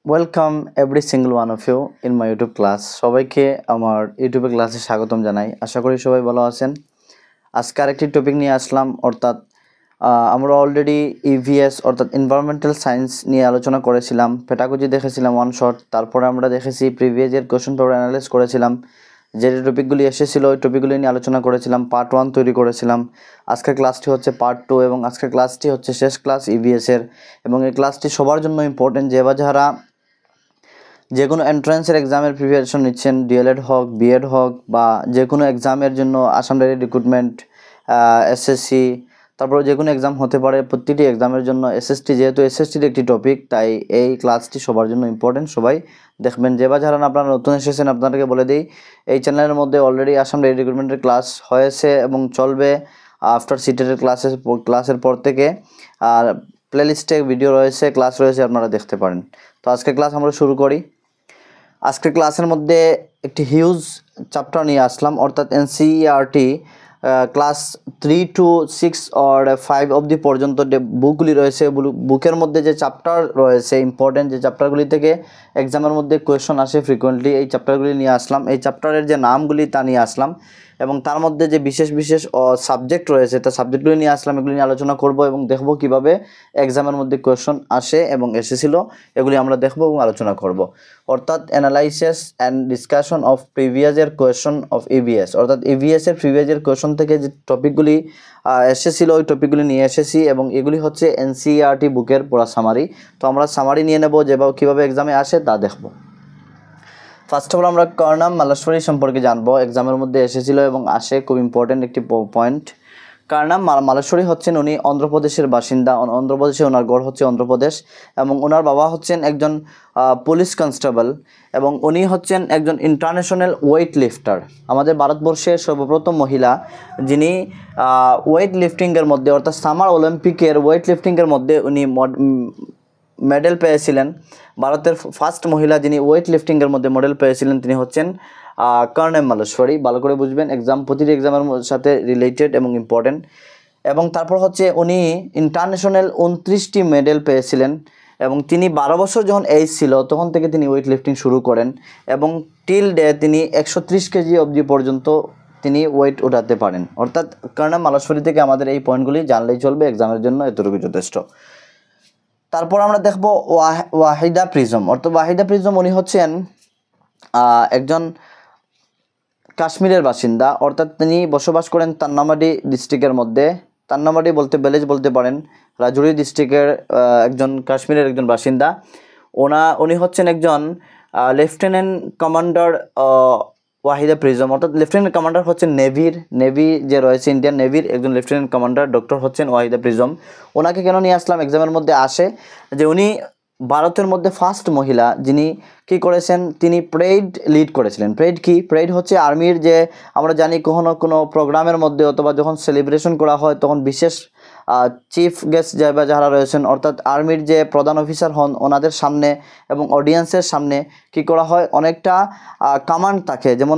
Welcome every single one of you in my YouTube class. সবাইকে আমার ইউটিউবে ক্লাসে স্বাগতম জানাই। আশা করি সবাই ভালো আছেন। আজকে আরেকটি টপিক নিয়ে আসলাম, অর্থাৎ আমরা অলরেডি ইভিএস অর্থাৎ এনভায়রনমেন্টাল সায়েন্স নিয়ে আলোচনা করেছিলাম, পেডাগজি দেখেছিলাম ওয়ান শট। তারপরে আমরা দেখেছি previous year question paper analyse করেছিলাম, যে টপিকগুলি এসেছিলো ওই টপিকগুলি নিয়ে আলোচনা করেছিলাম, পার্ট 1 তৈরি করেছিলাম। আজকের ক্লাসটি হচ্ছে পার্ট 2 এবং আজকের ক্লাসটি হচ্ছে শেষ ক্লাস ইভিএসের, এবং এই ক্লাসটি সবার জন্য ইম্পর্টেন্ট। যারা যে কোনো এন্ট্রান্সের এক্সামের প্রিপারেশন নিচ্ছেন, ডিএলএড হোক, বিএড হোক, বা যে কোনো এক্সামের জন্য আসাম ডাইরেক্ট রিক্রুটমেন্ট, এসএসসি, তারপরে যে কোনো এক্সাম হতে পারে, প্রতিটি এক্সামের জন্য এসএসটি, যেহেতু এসএসটির একটি টপিক, তাই এই ক্লাসটি সবার জন্য ইম্পর্টেন্ট। সবাই দেখবেন। যারা আপনারা নতুন এসেছেন আপনাদেরকে বলে দিই, এই চ্যানেলের মধ্যে অলরেডি আসাম ডাইরেক্ট রিক্রুটমেন্টের ক্লাস হয়েছে এবং চলবে আফটার সিটেটের ক্লাসের পর থেকে। আর প্লেলিস্টে ভিডিও রয়েছে, ক্লাস রয়েছে, আপনারা দেখতে পারেন। তো আজকে ক্লাস আমরা শুরু করি। আজকের ক্লাসের মধ্যে একটি হিউজ চ্যাপ্টার নিয়ে আসলাম, অর্থাৎ এনসিইআরটি ক্লাস 3 to 6 or 5 অবধি পর্যন্ত যে বুকগুলি রয়েছে, বুকের মধ্যে যে চ্যাপ্টার রয়েছে ইম্পর্টেন্ট, যে চ্যাপ্টারগুলি থেকে এক্সামের মধ্যে কোয়েশন আসে ফ্রিকোয়েন্টলি, এই চ্যাপ্টারগুলি নিয়ে আসলাম। এই চ্যাপ্টারের যে নামগুলি তা নিয়ে আসলাম, এবং তার মধ্যে যে বিশেষ সাবজেক্ট রয়েছে তা সাবজেক্টগুলি নিয়ে আসলাম। এগুলি নিয়ে আলোচনা করব এবং দেখব কিভাবে এক্সামের মধ্যে কোয়েশন আসে এবং এসেছিল, এগুলি আমরা দেখব এবং আলোচনা করব। অর্থাৎ analysis and discussion of previous year question of EVS, অর্থাৎ ইভিএসের প্রিভিয়াস ইয়ার কোয়েশন থেকে যে টপিকগুলি এসেছিল ওই টপিকগুলি নিয়ে এসেছি, এবং এগুলি হচ্ছে এনসিইআরটি বুকের পুরো সামারি। তো আমরা সামারি নিয়ে নেব, যেভাবে কীভাবে এক্সামে আসে তা দেখব। ফার্স্ট অফ অল আমরা কর্নাম মালেশ্বরী সম্পর্কে জানবো, এক্সামের মধ্যে এসেছিল এবং আসে, খুব ইম্পর্টেন্ট একটি পয়েন্ট। কর্নাম মালেশ্বরী হচ্ছেন, উনি অন্ধ্রপ্রদেশের বাসিন্দা। অন্ধ্রপ্রদেশে ওনার গড় হচ্ছে অন্ধ্রপ্রদেশ, এবং ওনার বাবা হচ্ছেন একজন পুলিশ কনস্টেবল, এবং উনি হচ্ছেন একজন ইন্টারন্যাশনাল ওয়েট লিফটার। আমাদের ভারতবর্ষের সর্বপ্রথম মহিলা যিনি ওয়েট লিফটিংয়ের মধ্যে, অর্থাৎ সামার অলিম্পিকের ওয়েট লিফটিংয়ের মধ্যে উনি মেডেল পেয়েছিলেন। ভারতের ফার্স্ট মহিলা যিনি ওয়েট লিফটিংয়ের মধ্যে মেডেল পেয়েছিলেন তিনি হচ্ছেন কর্নাম মালেশ্বরী। ভালো করে বুঝবেন, প্রতিটি এক্সামের সাথে রিলেটেড এবং ইম্পর্টেন্ট। এবং তারপর হচ্ছে উনি ইন্টারন্যাশনাল 29টি মেডেল পেয়েছিলেন, এবং তিনি 12 বছর যখন এজ ছিল তখন থেকে তিনি ওয়েট লিফটিং শুরু করেন, এবং টিল ডে তিনি 130 কেজি অবধি পর্যন্ত তিনি ওয়েট উঠাতে পারেন। অর্থাৎ কর্নাম মালেশ্বরী থেকে আমাদের এই পয়েন্টগুলি জানলেই চলবে, এক্সামের জন্য এতটুকু যথেষ্ট। তারপর আমরা দেখব ওয়াহিদা প্রিজম, অর্থাৎ ওয়াহিদা প্রিজম উনি হচ্ছেন একজন কাশ্মীরের বাসিন্দা, অর্থাৎ তিনি বসবাস করেন তান্নামাডি ডিস্ট্রিক্টের মধ্যে। তান্নামাডি বলতে ভিলেজ বলতে পারেন, রাজৌরি ডিস্ট্রিক্টের একজন কাশ্মীরের একজন বাসিন্দা। উনি হচ্ছেন একজন লেফটেন্যান্ট কমান্ডার ওয়াহিদা প্রিজম, অর্থাৎ লেফটেন্যান্ট কমান্ডার হচ্ছেন নেভি যে রয়েছে ইন্ডিয়ান নেভির একজন লেফটেন্যান্ট কমান্ডার ডক্টর হচ্ছেন ওয়াহিদা প্রিজম। ওনাকে কেন নিয়ে আসলাম, এক্সামের মধ্যে আসে যে উনি ভারতের মধ্যে ফার্স্ট মহিলা যিনি কি করেছেন, তিনি প্রেড লিড করেছিলেন। প্রেড হচ্ছে আর্মির, যে আমরা জানি কোনো প্রোগ্রামের মধ্যে অথবা যখন সেলিব্রেশন করা হয় তখন বিশেষ চিফ গেস্ট যারা রয়েছেন, অর্থাৎ আর্মির যে প্রধান অফিসার হন ওনাদের সামনে এবং অডিয়েন্সের সামনে কি করা হয়, অনেকটা কমান্ড থাকে। যেমন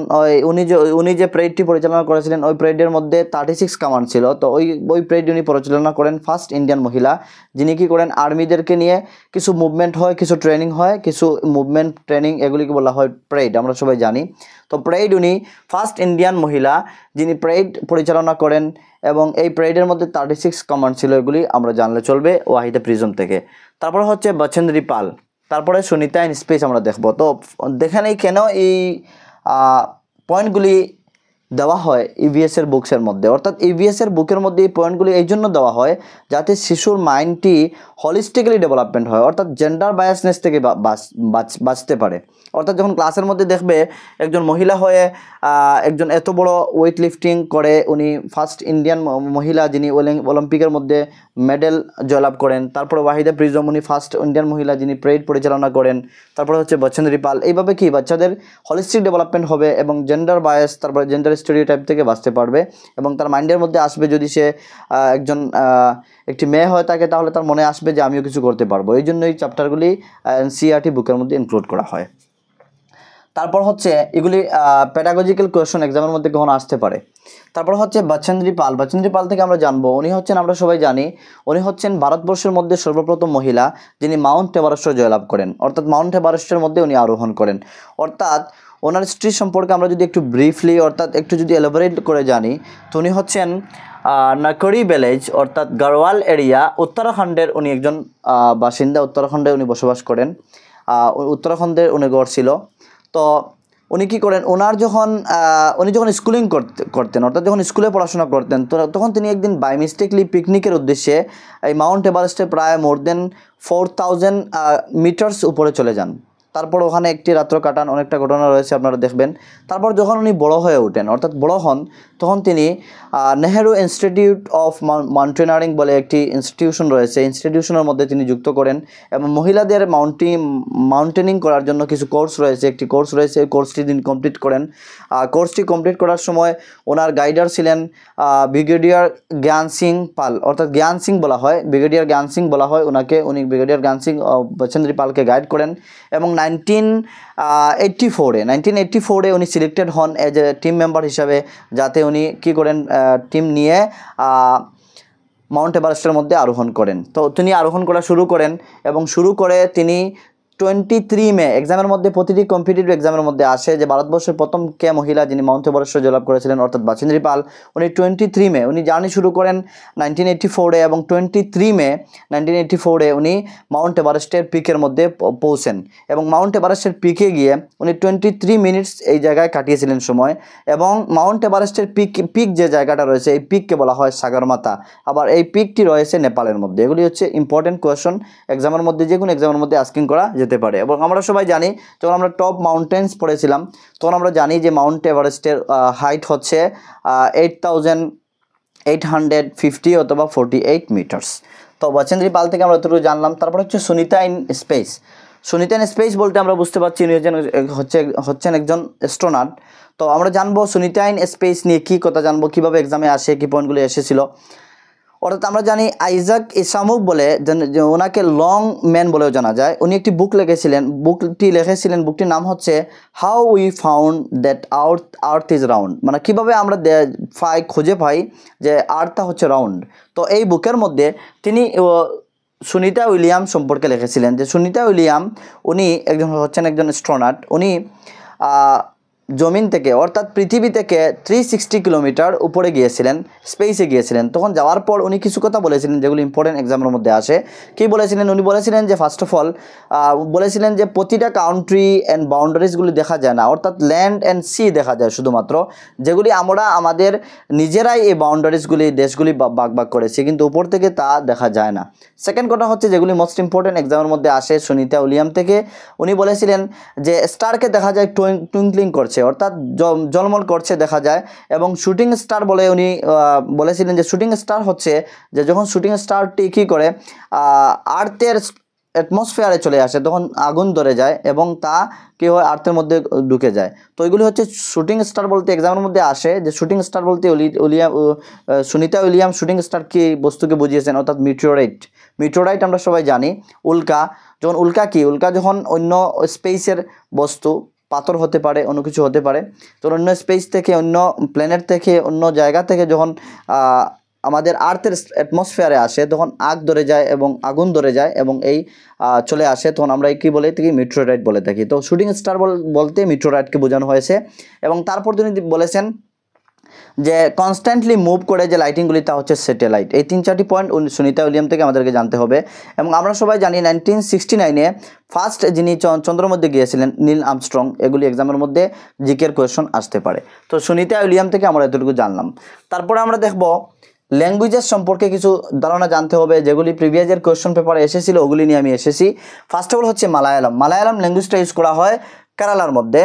উনি যে প্রেডটি পরিচালনা করেছিলেন ওই প্রেডের মধ্যে 36 কমান্ড ছিল। তো ওই প্রেড উনি পরিচালনা করেন, ফার্স্ট ইন্ডিয়ান মহিলা যিনি কি করেন, আর্মিদেরকে নিয়ে কিছু মুভমেন্ট হয়, কিছু ট্রেনিং হয়, কিছু মুভমেন্ট ট্রেনিং, এগুলিকে বলা হয় প্রেড, আমরা সবাই জানি। তো প্রেড উনি ফার্স্ট ইন্ডিয়ান মহিলা যিনি প্রেড পরিচালনা করেন, এবং এই প্রেডের মধ্যে 36 কমান্ড ছিল, এগুলি আমরা জানলে চলবে ওয়াহিদা প্রিজম থেকে। তারপরে হচ্ছে বচেন্দ্রী পাল, তারপরে সুনিতা ইন স্পেস আমরা দেখব। তো দেখেন এই কেন এই পয়েন্টগুলি দেওয়া হয় ইভিএসের বুকসের মধ্যে, অর্থাৎ ইভিএসের বুকের মধ্যে এই পয়েন্টগুলি এই জন্য দেওয়া হয় যাতে শিশুর মাইন্ডটি হলিস্টিক্যালি ডেভেলপমেন্ট হয়, অর্থাৎ জেন্ডার বায়াসনেস থেকে বাঁচতে পারে। অর্থাৎ যখন ক্লাসের মধ্যে দেখবে একজন মহিলা হয়ে একজন এত বড় ওয়েট লিফটিং করে, উনি ফার্স্ট ইন্ডিয়ান মহিলা যিনি অলিম্পিকের মধ্যে মেডেল জয়লাভ করেন। তারপরে ওয়াহিদা প্রিজম উনি ফার্স্ট ইন্ডিয়ান মহিলা যিনি প্রেড পরিচালনা করেন। তারপরে হচ্ছে বচেন্দ্রী পাল। এইভাবে কি বাচ্চাদের হলিস্টিক ডেভেলপমেন্ট হবে এবং জেন্ডার বায়াস, তারপরে জেন্ডার স্টেরিওটাইপ থেকে বাঁচতে পারবে, এবং তার মাইন্ডের মধ্যে আসবে, যদি সে একটি মেয়ে হয়ে থাকে তাহলে তার মনে আসবে যে আমিও কিছু করতে পারবো। এই জন্য এই চ্যাপ্টারগুলি এনসিইআরটি বুকের মধ্যে ইনক্লুড করা হয়। তারপর হচ্ছে এগুলি প্যাডাগজিক্যাল কোয়েশ্চন এক্সামের মধ্যে কখনো আসতে পারে। তারপর হচ্ছে বাচেন্দ্রী পাল। বাচেন্দ্রী পাল থেকে আমরা জানবো উনি হচ্ছেন, আমরা সবাই জানি, উনি হচ্ছেন ভারতবর্ষের মধ্যে সর্বপ্রথম মহিলা যিনি মাউন্ট এভারেস্ট জয়লাভ করেন, অর্থাৎ মাউন্ট এভারেস্টের মধ্যে উনি আরোহণ করেন। অর্থাৎ ওনার স্ত্রী সম্পর্কে আমরা যদি একটু ব্রিফলি অর্থাৎ একটু যদি এলাবোরেট করে জানি, তো উনি হচ্ছেন নাকরি ভিলেজ অর্থাৎ গাড়ওয়াল এরিয়া, উত্তরাখণ্ডের উনি একজন বাসিন্দা, উত্তরাখণ্ডে উনি বসবাস করেন, উত্তরাখণ্ডের উনি গড় ছিল। তো উনি কী করেন, উনি যখন স্কুলিং করতেন অর্থাৎ যখন স্কুলে পড়াশোনা করতেন, তো তখন তিনি একদিন বাই মিস্টেকলি পিকনিকের উদ্দেশ্যে এই মাউন্ট এভারেস্টে প্রায় মোর দেন 4000 মিটার্স উপরে চলে যান। তারপর ওখানে একটি রাত্র কাটান, অনেকটা ঘটনা রয়েছে আপনারা দেখবেন। তারপর যখন উনি বড় হয়ে ওঠেন অর্থাৎ বড় হন, তখন তিনি নেহেরু ইনস্টিটিউট অফ মাউন্টেনারিং বলে একটি ইনস্টিটিউশন রয়েছে, ইনস্টিটিউশনের মধ্যে তিনি যুক্ত করেন এবং মহিলাদের মাউন্টেনিং করার জন্য কিছু কোর্স রয়েছে, একটি কোর্স রয়েছে, এই কোর্সটি তিনি কমপ্লিট করেন। কোর্সটি কমপ্লিট করার সময় ওনার গাইডার ছিলেন ব্রিগেডিয়ার জ্ঞান সিং পাল, অর্থাৎ জ্ঞান সিং বলা হয়, ব্রিগেডিয়ার জ্ঞান সিং বলা হয় ওনাকে। উনি ব্রিগেডিয়ার জ্ঞান সিং বাচেন্দ্রী পালকে গাইড করেন এবং 1984 উনি সিলেক্টেড হন এজ এ টিম মেম্বার হিসাবে, যাতে উনি কী করেন, টিম নিয়ে মাউন্ট এভারেস্টের মধ্যে আরোহণ করেন। তো তিনি আরোহণ করা শুরু করেন এবং শুরু করে তিনি 23 মে এক্সামের মধ্যে, প্রতিটি কম্পিটিটিভ এক্সামের মধ্যে আসে যে ভারতবর্ষের প্রথম কে মহিলা যিনি মাউন্ট এভারেস্ট জয়লাভ করেছিলেন, অর্থাৎ বাচেন্দ্রী পাল। উনি 23 মে উনি জার্নি শুরু করেন 1984 এবং 23 মে 1984 উনি মাউন্ট এভারেস্টের পিকের মধ্যে পৌঁছেন এবং মাউন্ট এভারেস্টের পিকে গিয়ে উনি 23 মিনিটস এই জায়গায় কাটিয়েছিলেন সময়। এবং মাউন্ট এভারেস্টের পিক যে জায়গাটা রয়েছে, এই পিককে বলা হয় সাগরমাথা। আবার এই পিকটি রয়েছে নেপালের মধ্যে। এগুলি হচ্ছে ইম্পর্টেন্ট কোয়েশ্চন, এক্সামের মধ্যে যে কোনো এক্সামের মধ্যে আস্কিং করা যেতে পারে। এবং আমরা সবাই জানি, যখন আমরা টপ মাউন্টেন্স পড়েছিলাম তখন আমরা জানি যে মাউন্ট এভারেস্টের হাইট হচ্ছে 8850 অথবা 48 মিটার্স। তো বাচেন্দ্রী পাল থেকে আমরা এতটুকু জানলাম। তারপর হচ্ছে Sunita in space. Sunita in space বলতে আমরা বুঝতে পারছি উনি হচ্ছেন একজন অ্যাস্ট্রোনট। তো আমরা জানবো সুনিতা ইন স্পেস নিয়ে কী কথা জানবো, কীভাবে এক্সামে আসে, কী পয়েন্টগুলো এসেছিল। অর্থাৎ আমরা জানি আইজাক আসামভ বলে, ওনাকে লং ম্যান বলেও জানা যায়। উনি একটি বুক লিখেছিলেন, বুকটির নাম হচ্ছে how we found that earth is round, মানে কীভাবে আমরা খুঁজে পাই যে আর্থটা হচ্ছে রাউন্ড। তো এই বুকের মধ্যে তিনি সুনিতা উইলিয়াম সম্পর্কে লিখেছিলেন যে সুনিতা উইলিয়াম উনি হচ্ছেন একজন অ্যাস্ট্রোনট। উনি জমিন থেকে অর্থাৎ পৃথিবী থেকে 360 কিলোমিটার উপরে গিয়েছিলেন, স্পেসে গিয়েছিলেন। তখন যাওয়ার পর উনি কিছু কথা বলেছিলেন যেগুলো ইম্পর্টেন্ট এক্সামের মধ্যে আসে। কী বলেছিলেন? উনি বলেছিলেন যে ফার্স্ট অফ অল বলেছিলেন যে প্রতিটা কান্ট্রি অ্যান্ড বাউন্ডারিজগুলি দেখা যায় না, অর্থাৎ ল্যান্ড অ্যান্ড সি দেখা যায় শুধুমাত্র, যেগুলি আমরা আমাদের নিজেরাই এই বাউন্ডারিজগুলি দেশগুলি ভাগ করেছি, কিন্তু উপর থেকে তা দেখা যায় না। সেকেন্ড কথা হচ্ছে যেগুলি মোস্ট ইম্পর্টেন্ট এক্সামের মধ্যে আসে সুনিতা উইলিয়াম থেকে, উনি বলেছিলেন যে স্টারকে দেখা যায় টুইঙ্কলিং করছে, অর্থাৎ ঝলমল করছে দেখা যায়। এবং শুটিং স্টার বলে উনি বলেছিলেন যে শুটিং স্টার হচ্ছে যে যখন শুটিং স্টারটি কী করে আর্থের অ্যাটমসফিয়ারে চলে আসে তখন আগুন ধরে যায় এবং তা কী হয় আর্থের মধ্যে ঢুকে যায়। তো এগুলি হচ্ছে শুটিং স্টার বলতে এক্সামের মধ্যে আসে, যে শুটিং স্টার বলতে সুনিতা উইলিয়াম শুটিং স্টার কি বস্তুকে বুঝিয়েছেন, অর্থাৎ মিটিওরাইট আমরা সবাই জানি। উল্কা যখন অন্য স্পেসের বস্তু, পাথর হতে পারে, অন্য কিছু হতে পারে, তো অন্য স্পেস থেকে, অন্য প্ল্যানেট থেকে, অন্য জায়গা থেকে যখন আমাদের আর্থের অ্যাটমসফিয়ারে আসে তখন আগুন ধরে যায় এবং এই চলে আসে, তখন আমরা কী বলে থাকি? মিটিওরাইট বলে থাকি। তো শুটিং স্টার বলতে মিটিওরাইটকে বোঝানো হয়েছে। এবং তারপর তিনি বলেছেন যে কনস্ট্যান্টলি মুভ করে যে লাইটিংগুলি তা হচ্ছে স্যাটেলাইট। এই 3-4টি পয়েন্ট সুনিতা উইলিয়াম থেকে আমাদেরকে জানতে হবে। এবং আমরা সবাই জানি 1969 ফার্স্ট যিনি চন্দ্রের মধ্যে গিয়েছিলেন নীল আর্মস্ট্রং। এগুলি এক্সামের মধ্যে জিকের কোয়েশন আসতে পারে। তো সুনিতা উইলিয়াম থেকে আমরা এতটুকু জানলাম। তারপরে আমরা দেখব ল্যাঙ্গুয়েজেস সম্পর্কে কিছু ধারণা জানতে হবে, যেগুলি প্রিভিয়াসের কোয়েশ্চন পেপারে এসেছিল ওগুলি নিয়ে আমি এসেছি। ফার্স্ট অফ অল হচ্ছে মালায়ালাম ল্যাঙ্গুয়েজটা ইউজ করা হয় কেরালার মধ্যে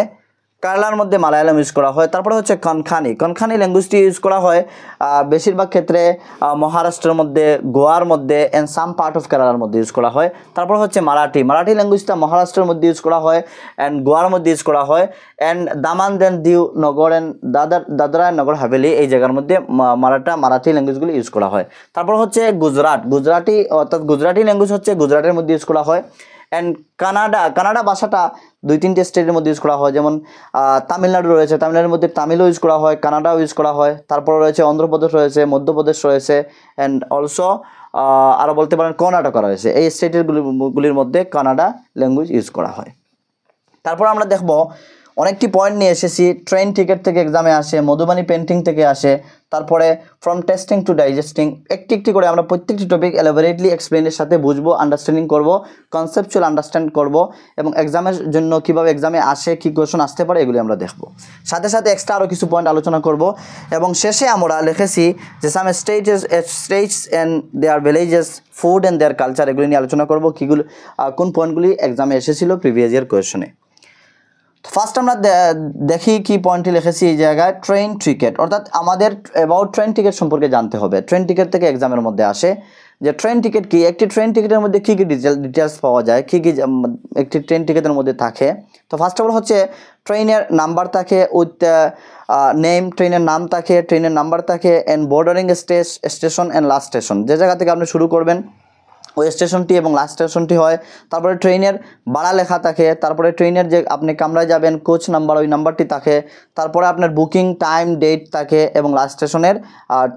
মালায়ালাম ইউজ করা হয়। তারপরে হচ্ছে কনকানি ল্যাঙ্গুয়েজটি ইউজ করা হয় বেশিরভাগ ক্ষেত্রে মহারাষ্ট্রের মধ্যে, গোয়ার মধ্যে অ্যান্ড সাম পার্ট অফ কেরালার মধ্যে ইউজ করা হয়। তারপর হচ্ছে মারাঠি ল্যাঙ্গুয়েজটা মহারাষ্ট্রের মধ্যে ইউজ করা হয় অ্যান্ড গোয়ার মধ্যে ইউজ করা হয় and Daman then Diu Nagar and Dadra Nagar Haveli এই জায়গার মধ্যে মারাঠি ল্যাঙ্গুয়েজগুলি ইউজ করা হয়। তারপর হচ্ছে গুজরাটি ল্যাঙ্গুয়েজ হচ্ছে গুজরাটের মধ্যে ইউজ করা হয় অ্যান্ড কানাডা ভাষাটা 2-3টে স্টেটের মধ্যে ইউজ করা হয়, যেমন তামিলনাড়ু রয়েছে, তামিলনাড়ুর মধ্যে তামিলও ইউজ করা হয়, কানাডাও ইউজ করা হয়, তারপর রয়েছে অন্ধ্রপ্রদেশ রয়েছে, মধ্যপ্রদেশ রয়েছে, অ্যান্ড অলসো আরও বলতে পারেন কর্ণাটক রয়েছে। এই স্টেটের গুলির মধ্যে কানাডা ল্যাঙ্গুয়েজ ইউজ করা হয়। তারপর আমরা দেখব অনেকটি পয়েন্ট নিয়ে এসেছি। ট্রেন টিকিট থেকে এক্সামে আসে, মধুবাণী পেন্টিং থেকে আসে, তারপরে ফ্রম টেস্টিং টু ডাইজেস্টিং, একটি একটি করে আমরা প্রত্যেকটি টপিক এলাবোরেটলি এক্সপ্লেনের সাথে বুঝবো, আন্ডারস্ট্যান্ডিং করব, কনসেপচুয়াল আন্ডারস্ট্যান্ড করব, এবং এক্সামের জন্য কীভাবে এক্সামে আসে, কী কোয়েশন আসতে পারে, এগুলি আমরা দেখব। সাথে সাথে এক্সট্রা আরও কিছু পয়েন্ট আলোচনা করব, এবং শেষে আমরা লিখেছি যে some states and their villages, food and their culture, এগুলি নিয়ে আলোচনা করব, কীগুলো কোন পয়েন্টগুলি এক্সামে এসেছিল প্রিভিয়াস ইয়ার কোয়েশনে। ফার্স্ট আমরা দেখি কি পয়েন্টটি লিখেছি এই জায়গায়, ট্রেন টিকিট, অর্থাৎ আমাদের অ্যাবাউট ট্রেন টিকিট সম্পর্কে জানতে হবে। ট্রেন টিকিট থেকে এক্সামের মধ্যে আসে যে ট্রেন টিকিট কি, একটি ট্রেন টিকিটের মধ্যে কী কী ডিটেলস পাওয়া যায়, কী কী একটি ট্রেন টিকিটের মধ্যে থাকে। তো ফার্স্ট অফ অল হচ্ছে ট্রেনের নাম্বার থাকে, উইথ নেম, ট্রেনের নাম থাকে, ট্রেনের নাম্বার থাকে, and bordering station and last station, যে জায়গা থেকে আপনি শুরু করবেন ওই স্টেশনটি এবং লাস্ট স্টেশনটি হয়। তারপরে ট্রেনের ভাড়া লেখা থাকে, তারপরে ট্রেনের যে আপনি কামরায় যাবেন কোচ নাম্বার, ওই নাম্বারটি থাকে, তারপরে আপনার বুকিং টাইম ডেট থাকে, এবং লাস্ট স্টেশনের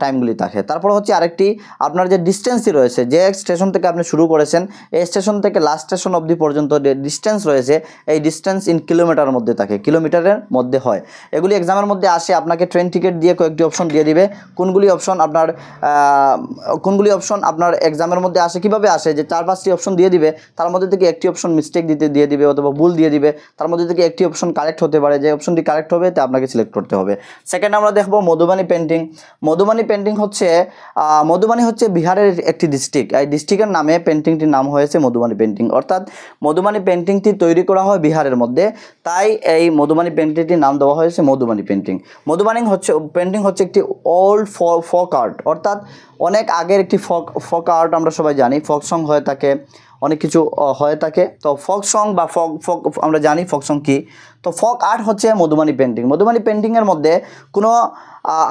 টাইমগুলি থাকে। তারপরে হচ্ছে আরেকটি আপনার যে ডিস্টেন্সই রয়েছে, যে স্টেশন থেকে আপনি শুরু করেছেন এই স্টেশন থেকে লাস্ট স্টেশন অবধি পর্যন্ত যে ডিস্টেন্স রয়েছে, এই ডিস্টেন্স ইন কিলোমিটারের মধ্যে থাকে, কিলোমিটারের মধ্যে হয়। এগুলি এক্সামের মধ্যে আসে, আপনাকে ট্রেন টিকিট দিয়ে কয়েকটি অপশন দিয়ে দিবে, কোনগুলি অপশন আপনার এক্সামের মধ্যে আসে, কীভাবে আসে যে 4-5টি অপশন দিয়ে দিবে, তার মধ্যে থেকে একটি অপশন মিস্টেক দিয়ে দিবে অথবা ভুল দিয়ে দিবে, তার মধ্যে থেকে একটি অপশন কারেক্ট হতে পারে, যে অপশনটি কারেক্ট হবে তা আপনাকে সিলেক্ট করতে হবে। সেকেন্ড আমরা দেখব মধুবাণী পেন্টিং। মধুবাণী হচ্ছে বিহারের একটি ডিস্ট্রিক্ট, এই ডিস্ট্রিক্টের নামে পেন্টিংটির নাম হয়েছে মধুবাণী পেন্টিং, অর্থাৎ মধুবাণী পেন্টিংটি তৈরি করা হয় বিহারের মধ্যে, তাই এই মধুবাণী পেন্টিংটির নাম দেওয়া হয়েছে মধুবাণী পেন্টিং। পেন্টিং হচ্ছে একটি ওল্ড ফোক আর্ট, অর্থাৎ অনেক আগের একটি ফোক আর্ট। আমরা সবাই জানি ফোক সং হয়ে থাকে, অনেক কিছু হয়ে থাকে। তো ফোক সং বা ফোক আমরা জানি ফোক সং কী। তো ফোক আর্ট হচ্ছে মধুবাণী পেন্টিং। মধুবাণী পেন্টিংয়ের মধ্যে কোনো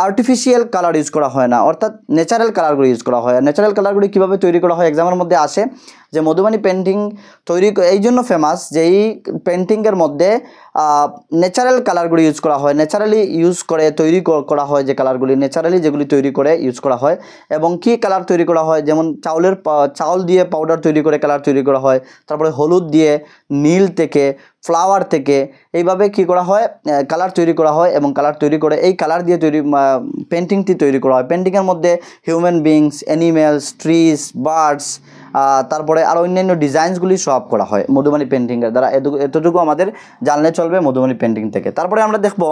আর্টিফিশিয়াল কালার ইউজ করা হয় না, অর্থাৎ ন্যাচারাল কালারগুলো ইউজ করা হয়। ন্যাচারাল কালারগুলি কীভাবে তৈরি করা হয় এক্সামের মধ্যে আসে, যে মধুবাণী পেন্টিং এই জন্য ফেমাস যে এই পেন্টিংয়ের মধ্যে ন্যাচারাল কালারগুলি ইউজ করা হয়, ন্যাচারালি ইউজ করে তৈরি করা হয়, যে কালারগুলি ন্যাচারালি যেগুলি তৈরি করে ইউজ করা হয়। এবং কী কালার তৈরি করা হয়, যেমন চাউল দিয়ে পাউডার তৈরি করে কালার তৈরি করা হয়, তারপরে হলুদ দিয়ে, নীল থেকে, ফ্লাওয়ার থেকে, এইভাবে কী করা হয় কালার তৈরি করা হয়, এবং কালার তৈরি করে এই কালার দিয়ে পেন্টিংটি তৈরি করা হয়। পেন্টিংয়ের মধ্যে human beings, animals, trees, birds, তারপরে আর অন্যান্য ডিজাইনসগুলি শো আপ করা হয় মধুবাণী পেন্টিংয়ের দ্বারা। এতটুকু আমাদের জানলে চলবে মধুবাণী পেন্টিং থেকে। তারপরে আমরা দেখব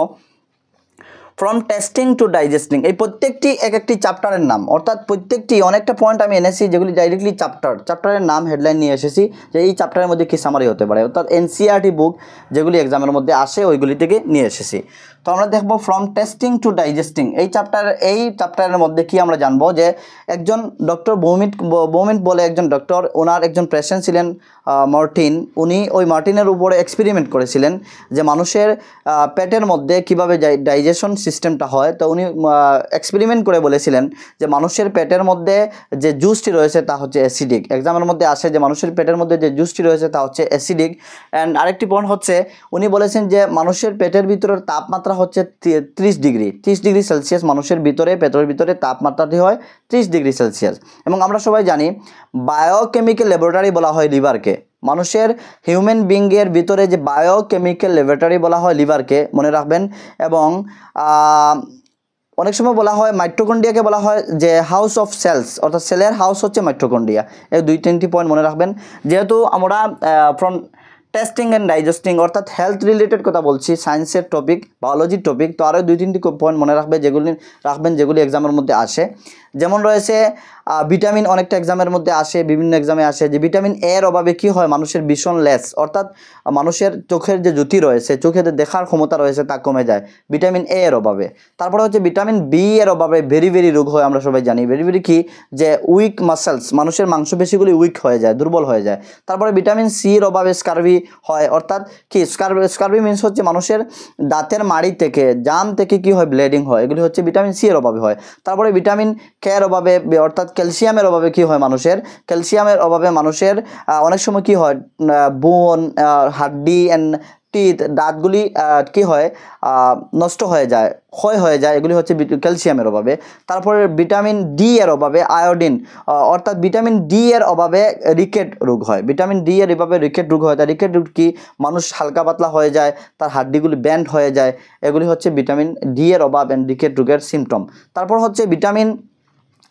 ফ্রম টেস্টিং টু ডাইজেস্টিং, এই প্রত্যেকটি এক একটি চ্যাপ্টারের নাম, অর্থাৎ প্রত্যেকটি অনেকটা পয়েন্ট আমি এনেছি যেগুলি ডাইরেক্টলি চ্যাপ্টারের নাম হেডলাইন নিয়ে এসেছি, যে এই চ্যাপ্টারের মধ্যে কী সামারি হতে পারে, অর্থাৎ এনসিইআরটি বুক যেগুলি এক্সামের মধ্যে আসে ওইগুলি থেকে নিয়ে এসেছি। তো আমরা দেখব ফ্রম টেস্টিং টু ডাইজেস্টিং, এই চ্যাপ্টারের মধ্যে কি আমরা জানবো, যে একজন ডক্টর বৌমিট বলে একজন ডক্টর, ওনার একজন পেশেন্ট ছিলেন মার্টিন। উনি ওই মার্টিনের উপরে এক্সপেরিমেন্ট করেছিলেন যে মানুষের পেটের মধ্যে কিভাবে ডাইজেশন সিস্টেমটা হয়। তো উনি এক্সপেরিমেন্ট করে বলেছিলেন যে মানুষের পেটের মধ্যে যে জুসটি রয়েছে তা হচ্ছে অ্যাসিডিক। এক্সামের মধ্যে আসে যে মানুষের পেটের মধ্যে যে জুসটি রয়েছে তা হচ্ছে অ্যাসিডিক। অ্যান্ড আরেকটি পয়েন্ট হচ্ছে উনি বলেছেন যে মানুষের পেটের ভিতরের তাপমাত্রা হচ্ছে 30 ডিগ্রি সেলসিয়াস, মানুষের পেটের ভিতরে তাপমাত্রাটি হয় 30 ডিগ্রি সেলসিয়াস। এবং আমরা সবাই জানি বায়োকেমিক্যাল ল্যাবরেটরি বলা হয় লিভারকে, মানুষের হিউম্যান বিংয়ের ভিতরে যে বায়োকেমিক্যাল ল্যাবরেটরি বলা হয় লিভারকে, মনে রাখবেন। এবং অনেক সময় বলা হয় মাইটোকন্ড্রিয়াকে বলা হয় যে হাউস অফ সেলস, অর্থাৎ সেলের হাউস হচ্ছে মাইটোকন্ড্রিয়া। এই 2-3টি পয়েন্ট মনে রাখবেন। যেহেতু আমরা ফ্রম টেস্টিং অ্যান্ড ডাইজেস্টিং অর্থাৎ হেলথ রিলেটেড কথা বলছি, সায়েন্সের টপিক, বায়োলজির টপিক, তো আরও 2-3টি পয়েন্ট মনে যেগুলি এক্সামের মধ্যে আসে। যেমন রয়েছে ভিটামিন, অনেকটা এক্সামের মধ্যে আসে, বিভিন্ন এক্সামে আসে যে ভিটামিন এর অভাবে কি হয়, মানুষের ভিশন লেস, অর্থাৎ মানুষের চোখের যে জ্যোতি রয়েছে, চোখে দেখার ক্ষমতা রয়েছে তা কমে যায় ভিটামিন এ এর অভাবে। তারপরে হচ্ছে ভিটামিন বি এর অভাবে ভেরি রোগ হয়, আমরা সবাই জানি। ভেরি কি, যে উইক মাসেলস, মানুষের মাংসপেশিগুলি উইক হয়ে যায়, দুর্বল হয়ে যায়। তারপরে ভিটামিন সি এর অভাবে স্কারভি হয়, অর্থাৎ কি স্কারভি মিন্স হচ্ছে মানুষের দাঁতের মাড়ি থেকে, জাম থেকে কি হয়, ব্লিডিং হয়, এগুলি হচ্ছে ভিটামিন সি এর অভাবে হয়। তারপরে ভিটামিন কের অভাবে অর্থাৎ ক্যালসিয়ামের অভাবে কি হয় মানুষের, ক্যালসিয়ামের অভাবে মানুষের অনেক সময় কি হয় বোন, হাড্ডি অ্যান্ড টিথ, দাঁতগুলি কি হয় নষ্ট হয়ে যায়, ক্ষয় হয়ে যায়, এগুলি হচ্ছে ক্যালসিয়ামের অভাবে। তারপরে ভিটামিন ডি এর অভাবে আয়োডিন, অর্থাৎ ভিটামিন ডি এর অভাবে রিকেট রোগ হয়, ভিটামিন ডি এর এভাবে রিকেট রোগ হয়। তাই রিকেট রোগ কি, মানুষ হালকা পাতলা হয়ে যায়, তার হাড্ডিগুলি ব্যান্ড হয়ে যায়, এগুলি হচ্ছে ভিটামিন ডি এর অভাব অ্যান্ড রিকেট রোগের সিমটম। তারপর হচ্ছে ভিটামিন,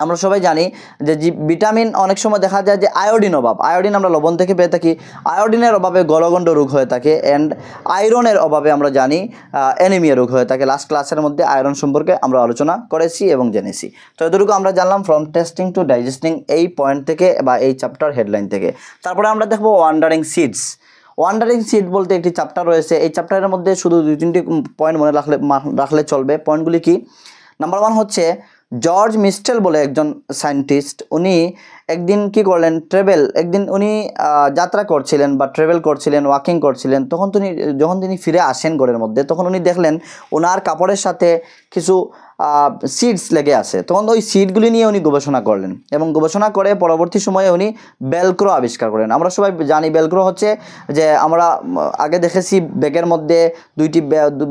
আমরা সবাই জানি যে ভিটামিন অনেক সময় দেখা যায় যে আয়োডিন অভাব, আয়োডিন আমরা লবণ থেকে পেয়ে থাকি, আয়োডিনের অভাবে গলগণ্ড রোগ হয়ে থাকে, অ্যান্ড আয়রনের অভাবে আমরা জানি অ্যানিমিয়া রোগ হয়ে থাকে। লাস্ট ক্লাসের মধ্যে আয়রন সম্পর্কে আমরা আলোচনা করেছি এবং জেনেছি। তো এতটুকু আমরা জানলাম ফ্রম টেস্টিং টু ডাইজেস্টিং, এই পয়েন্ট থেকে বা এই চ্যাপ্টার হেডলাইন থেকে। তারপরে আমরা দেখব ওয়ান্ডারিং সিডস। ওয়ান্ডারিং সিড বলতে একটি চ্যাপ্টার রয়েছে, এই চ্যাপ্টারের মধ্যে শুধু 2-3টি পয়েন্ট মনে রাখলে চলবে। পয়েন্টগুলি কি, নাম্বার 1 হচ্ছে জর্জ মিস্টেল বলে একজন সায়েন্টিস্ট, উনি একদিন কি করলেন, একদিন উনি যাত্রা করছিলেন বা ট্রাভেল করছিলেন, ওয়াকিং করছিলেন, যখন তিনি ফিরে আসেন ঘরের মধ্যে, তখন উনি দেখলেন ওনার কাপড়ের সাথে কিছু সিডস লেগে আছে। তখন ওই সিডগুলি নিয়ে উনি গবেষণা করলেন এবং গবেষণা করে পরবর্তী সময়ে উনি বেলক্রো আবিষ্কার করেন। আমরা সবাই জানি বেলক্রো হচ্ছে যে আমরা আগে দেখেছি ব্যাগের মধ্যে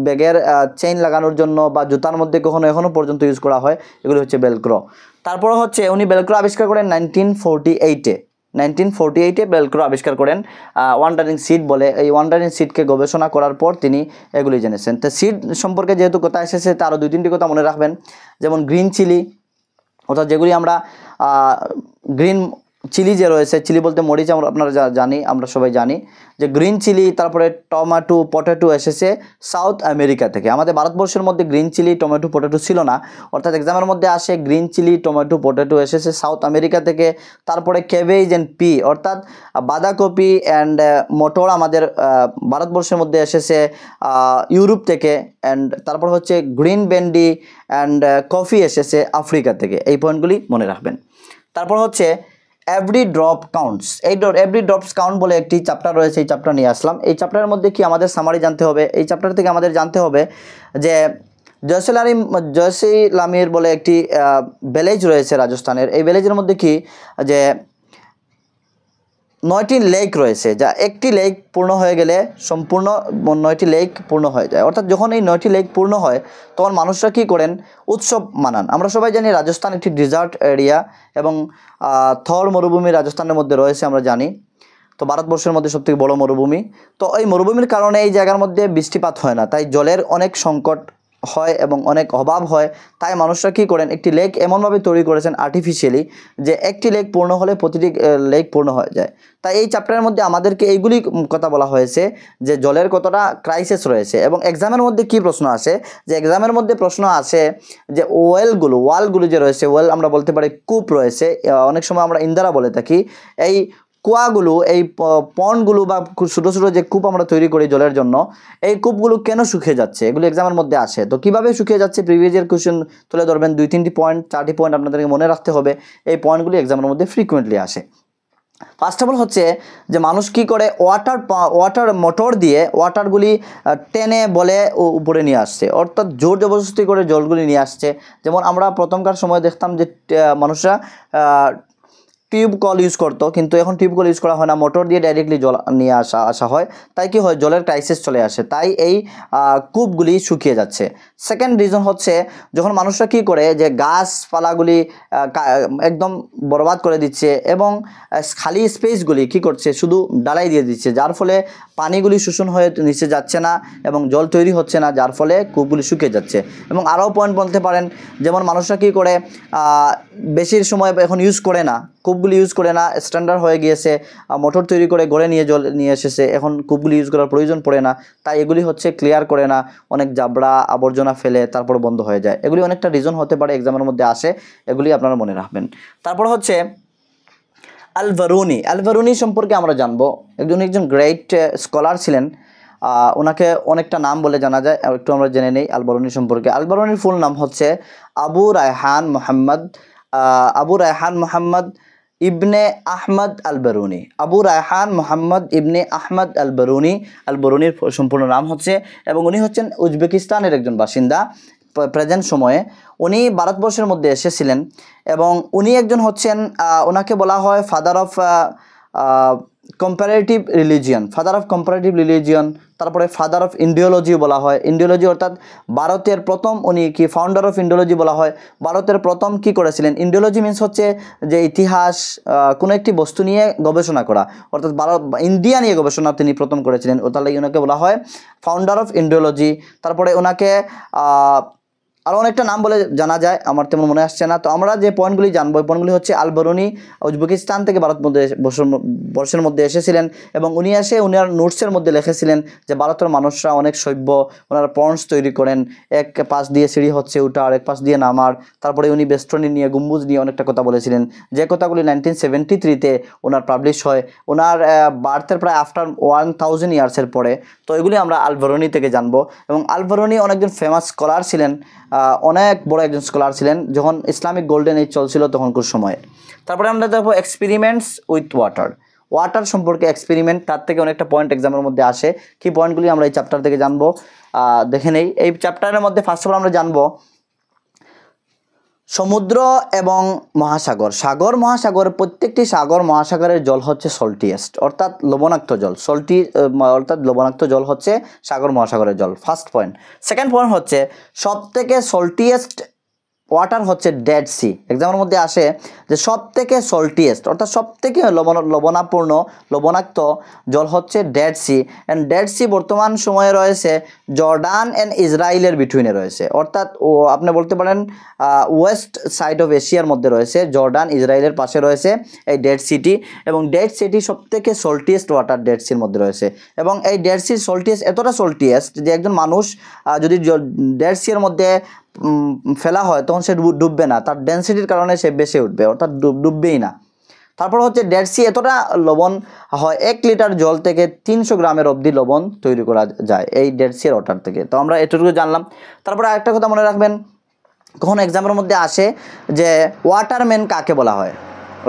ব্যাগের চেইন লাগানোর জন্য বা জুতার মধ্যে এখনও পর্যন্ত ইউজ করা হয়, এগুলি হচ্ছে বেলক্রো। তারপর হচ্ছে উনি বেলক্রো আবিষ্কার করেন 1948-এ বেলক্রো আবিষ্কার করেন ওয়ান্ডারিং সিড বলে। এই ওয়ান্ডারিং সিডকে গবেষণা করার পর তিনি এগুলি জেনেছেন। তো সিড সম্পর্কে যেহেতু কথা এসেছে, তারও 2-3টি কথা মনে রাখবেন, যেমন গ্রিন চিলি, অর্থাৎ যেগুলি আমরা গ্রিন চিলি যে রয়েছে, চিলি বলতে মরিচ, আপনারা আমরা সবাই জানি যে গ্রিন চিলি। তারপরে টমেটো, পটেটো এসেছে সাউথ আমেরিকা থেকে। আমাদের ভারতবর্ষের মধ্যে গ্রিন চিলি, টমেটো, পটেটো ছিল না, অর্থাৎ এক্সামের মধ্যে আসে গ্রিন চিলি, টমেটো, পটেটো এসেছে সাউথ আমেরিকা থেকে। তারপরে ক্যাবেজ অ্যান্ড পি, অর্থাৎ বাঁধাকপি অ্যান্ড মটর আমাদের ভারতবর্ষের মধ্যে এসেছে ইউরোপ থেকে। অ্যান্ড তারপর হচ্ছে গ্রিন ভেন্ডি অ্যান্ড কফি এসেছে আফ্রিকা থেকে। এই পয়েন্টগুলি মনে রাখবেন। তারপর হচ্ছে every drop counts. Every drops count বলে একটি চ্যাপ্টার রয়েছে, এই চ্যাপ্টার নিয়ে আসলাম। এই চ্যাপ্টারের মধ্যে কি আমাদের সামারি জানতে হবে, এই চ্যাপ্টার থেকে আমাদের জানতে হবে যে জয়সলমীর বলে একটি ভিলেজ রয়েছে রাজস্থানের। এই ভিলেজের মধ্যে কি যে 9টি লেক রয়েছে, যা একটি লেক পূর্ণ হয়ে গেলে সম্পূর্ণ 9টি লেক পূর্ণ হয়ে যায়। অর্থাৎ যখন এই 9টি লেক পূর্ণ হয় তখন মানুষরা কি করেন, উৎসব মানান। আমরা সবাই জানি রাজস্থান একটি ডিজার্ট এরিয়া এবং থর মরুভূমি রাজস্থানের মধ্যে রয়েছে, আমরা জানি। তো ভারতবর্ষের মধ্যে সবথেকে বড় মরুভূমি। তো এই মরুভূমির কারণে এই জায়গার মধ্যে বৃষ্টিপাত হয় না, তাই জলের অনেক সংকট হয় এবং অনেক অভাব হয়। তাই মানুষরা কী করেন, একটি লেক এমনভাবে তৈরি করেছেন আর্টিফিশিয়ালি যে একটি লেক পূর্ণ হলে প্রতিটি লেক পূর্ণ হয়ে যায়। তাই এই চ্যাপ্টারের মধ্যে আমাদেরকে এইগুলি কথা বলা হয়েছে যে জলের কতটা ক্রাইসিস রয়েছে। এবং এক্সামের মধ্যে কি প্রশ্ন আসে, যে এক্সামের মধ্যে প্রশ্ন আসে যে ওয়ালগুলো যে রয়েছে, ওয়েল আমরা বলতে পারি কূপ রয়েছে, অনেক সময় আমরা ইন্দারা বলে থাকি। এই কুয়াগুলো, এই পন্ডগুলো বা ছোটো ছোটো যে কূপ আমরা তৈরি করি জলের জন্য, এই কূপগুলো কেন শুকিয়ে যাচ্ছে, এগুলো এক্সামের মধ্যে আসে। তো কীভাবে শুকিয়ে যাচ্ছে, প্রিভিয়াস ইয়ার কোয়েশ্চেন তুলে ধরবেন, 2-3টি পয়েন্ট, 4টি পয়েন্ট আপনাদেরকে মনে রাখতে হবে। এই পয়েন্টগুলি এক্সামের মধ্যে ফ্রিকুয়েন্টলি আসে। ফার্স্ট অফ অল হচ্ছে যে মানুষ কি করে, ওয়াটার মোটর দিয়ে ওয়াটারগুলি টেনে বলে উপরে নিয়ে আসছে, অর্থাৎ জোর জবরদস্তি করে জলগুলি নিয়ে আসছে। যেমন আমরা প্রথমকার সময় দেখতাম যে মানুষরা টিউব কল ইউজ করতো, কিন্তু এখন টিউব কল ইউজ করা হয় না, মোটর দিয়ে ডাইরেক্টলি জল নিয়ে আসা হয়। তাই কি হয়, জলের ক্রাইসিস চলে আসে, তাই এই কূপগুলি শুকিয়ে যাচ্ছে। সেকেন্ড রিজন হচ্ছে যখন মানুষরা কি করে যে গাছপালাগুলি একদম বরবাদ করে দিচ্ছে এবং খালি স্পেসগুলি কি করছে, শুধু ডালাই দিয়ে দিচ্ছে, যার ফলে পানিগুলি শোষণ হয়ে নিচে যাচ্ছে না এবং জল তৈরি হচ্ছে না, যার ফলে কূপগুলি শুকিয়ে যাচ্ছে। এবং আরও পয়েন্ট বলতে পারেন, যেমন মানুষরা কি করে বেশির সময় এখন ইউজ করে না, কূপগুলি ইউজ করে না, স্ট্যান্ডার্ড হয়ে গিয়েছে, মোটর তৈরি করে ঘরে নিয়ে জল নিয়ে এসেছে, এখন কূপগুলি ইউজ করার প্রয়োজন পড়ে না, তাই এগুলি হচ্ছে ক্লিয়ার করে না, অনেক জাবড়া আবর্জনা ফেলে তারপর বন্ধ হয়ে যায়। এগুলি অনেকটা রিজন হতে পারে, এক্সামের মধ্যে আসে, এগুলি আপনারা মনে রাখবেন। তারপর হচ্ছে আল-বারুনি সম্পর্কে আমরা জানবো। একজন গ্রেট স্কলার ছিলেন, ওনাকে অনেকটা নাম বলে জানা যায়, একটু আমরা জেনে নেই আল-বারুনি সম্পর্কে। আল-বারুনির ফুল নাম হচ্ছে আবু রায়হান মোহাম্মদ ইবনে আহমদ আল-বারুনি। আবু রায়হান মোহাম্মদ ইবনে আহমদ আল-বারুনির সম্পূর্ণ নাম হচ্ছে, এবং উনি হচ্ছেন উজবেকিস্তানের একজন বাসিন্দা। প্রেজেন্ট সময়ে উনি ভারতবর্ষের মধ্যে এসেছিলেন এবং উনি একজন হচ্ছেন ওনাকে বলা হয় father of comparative religion, father of comparative religion, তারপরে ফাদার অফ ইন্ডিওলজি বলা হয়। ইন্ডিওলজি অর্থাৎ ভারতের প্রথম, উনি কি ফাউন্ডার অফ ইন্ডিওলজি বলা হয়। ভারতের প্রথম কি করেছিলেন, ইন্ডিওলজি মিন্স হচ্ছে যে ইতিহাস, কোনো একটি বস্তু নিয়ে গবেষণা করা, অর্থাৎ ইন্ডিয়া নিয়ে গবেষণা তিনি প্রথম করেছিলেন, তাহলে ওনাকে বলা হয় ফাউন্ডার অফ ইন্ডিওলজি। তারপরে ওনাকে আরও অনেকটা নাম বলে জানা যায়, আমার তেমন মনে আসছে না। তো আমরা যে পয়েন্টগুলি জানবো, এই পয়েন্টগুলি হচ্ছে আল বেরুনি উজবেকিস্তান থেকে ভারতবর্ষের মধ্যে এসেছিলেন এবং উনি এসে উনার নোটসের মধ্যে লিখেছিলেন যে ভারতের মানুষরা অনেক সভ্য, ওনারা পন্টস তৈরি করেন, এক পাশ দিয়ে সিঁড়ি হচ্ছে উঠার, এক পাশ দিয়ে নামার। তারপরে উনি বেষ্টনী নিয়ে, গম্বুজ নিয়ে অনেকটা কথা বলেছিলেন, যে কথাগুলি 1973-তে ওনার পাবলিশ হয়, ওনার বার্থের প্রায় আফটার 1000 ইয়ার্সের পরে। তো এগুলি আমরা আল বেরুনি থেকে জানবো। এবং আল বেরুনি অনেকজন ফেমাস স্কলার ছিলেন, অনেক বড় একজন স্কলার ছিলেন যখন ইসলামিক গোল্ডেন এজ চলছিল তখনকার সময়ে। তারপরে আমরা দেখবো এক্সপেরিমেন্টস উইথ ওয়াটার সম্পর্কে এক্সপেরিমেন্ট, তার থেকে অনেকটা পয়েন্ট এক্সামের মধ্যে আসে। কি পয়েন্টগুলি আমরা এই চ্যাপ্টার থেকে জানবো, দেখে নেই। এই চ্যাপ্টারের মধ্যে ফার্স্ট অফ অল আমরা জানবো সমুদ্র এবং সাগর মহাসাগর, প্রত্যেকটি সাগর মহাসাগরের জল হচ্ছে সল্টিয়েস্ট, অর্থাৎ লবণাক্ত জল। অর্থাৎ লবণাক্ত জল হচ্ছে সাগর মহাসাগরের জল, ফার্স্ট পয়েন্ট। সেকেন্ড পয়েন্ট হচ্ছে সব থেকে সল্টিয়েস্ট ওয়াটার হচ্ছে ডেড সি। এক্সামের মধ্যে আসে যে সব থেকে সল্টিয়েস্ট অর্থাৎ সব থেকে লবণাক্ত জল হচ্ছে Dead Sea. And Dead Sea বর্তমান সময়ে রয়েছে জর্ডান অ্যান্ড ইসরায়েলের বিটুইনে রয়েছে, অর্থাৎ আপনি বলতে পারেন ওয়েস্ট সাইড অফ এশিয়ার মধ্যে রয়েছে, জর্ডান ইসরায়েলের পাশে রয়েছে এই ডেড সিটি। এবং ডেড সিটি সব থেকে সল্টিয়েস্ট ওয়াটার ডেড সির মধ্যে রয়েছে। এবং এই ডেড সির সল্টিয়েস্ট, এতটা সল্টিয়েস্ট যে একজন মানুষ যদি ডেড সির মধ্যে ফেলা হয় তখন সে ডুববে না, তার ডেন্সিটির কারণে সে বেশি উঠবে, অর্থাৎ ডুববেই না। তারপর হচ্ছে ডেড সি এতটা লবণ হয়, 1 লিটার জল থেকে 300 গ্রামের অবধি লবণ তৈরি করা যায় এই ডেড সির ওয়াটার থেকে। তো আমরা এটুকু জানলাম। তারপরে আরেকটা কথা মনে রাখবেন, কখন এক্সামের মধ্যে আসে যে ওয়াটারম্যান কাকে বলা হয়।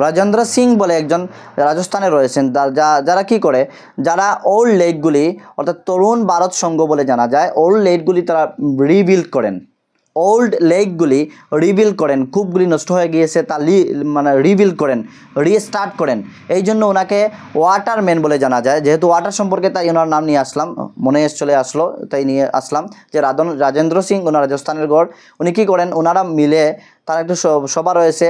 রাজেন্দ্র সিং বলে একজন রাজস্থানে রয়েছেন, যারা কি করে, যারা ওল্ড লেকগুলি, অর্থাৎ তরুণ ভারত সংঘ বলে জানা যায়, ওল্ড লেকগুলি তারা রিবিল্ড করেন, কূপগুলি নষ্ট হয়ে গিয়েছে তা রিবিল্ড করেন, রিস্টার্ট করেন। এই জন্য ওনাকে ওয়াটারম্যান বলে জানা যায়। যেহেতু ওয়াটার সম্পর্কে তাই ওনার নাম নিয়ে আসলাম, মনে চলে আসলো তাই নিয়ে আসলাম যে রাজেন্দ্র সিং, ওনার রাজস্থানের গড়। উনি কী করেন, ওনারা মিলে, তার একটু সভা রয়েছে,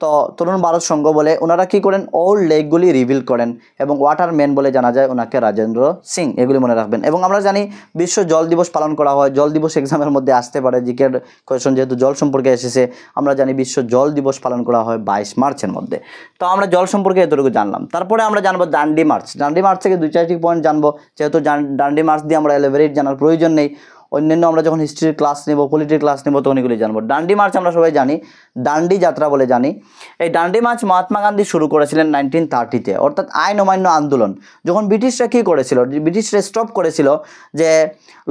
তো তরুণ ভারত সংঘ বলে, ওনারা কী করেন, ওল্ড লেকগুলি রিবিল্ড করেন এবং ওয়াটারম্যান বলে জানা যায় ওনাকে রাজেন্দ্র সিং। এগুলি মনে রাখবেন। এবং আমরা জানি বিশ্ব জল দিবস পালন করা হয়। জল দিবস এক্সামের মধ্যে আসতে পারে, জিকের কোয়েশন যেহেতু জল সম্পর্কে এসেছে। আমরা জানি বিশ্ব জল দিবস পালন করা হয় 22 মার্চের মধ্যে। তো আমরা জল সম্পর্কে এতটুকু জানলাম। তারপরে আমরা জানবো দান্ডি মার্চ থেকে 2-4টি পয়েন্ট জানবো, যেহেতু দান্ডি মার্চ দিয়ে আমরা এলিভেট জানার প্রয়োজন নেই। অন্যান্য আমরা যখন হিস্ট্রির ক্লাস নেব, পলিটির ক্লাস নেব, তখন এগুলি জানবো। দান্ডি মার্চ আমরা সবাই জানি, দান্ডি যাত্রা বলে জানি। এই দান্ডি মার্চ মহাত্মা গান্ধী শুরু করেছিলেন 1930-তে, অর্থাৎ আইন অমান্য আন্দোলন। যখন ব্রিটিশরা কী করেছিল, ব্রিটিশরা স্টপ করেছিল যে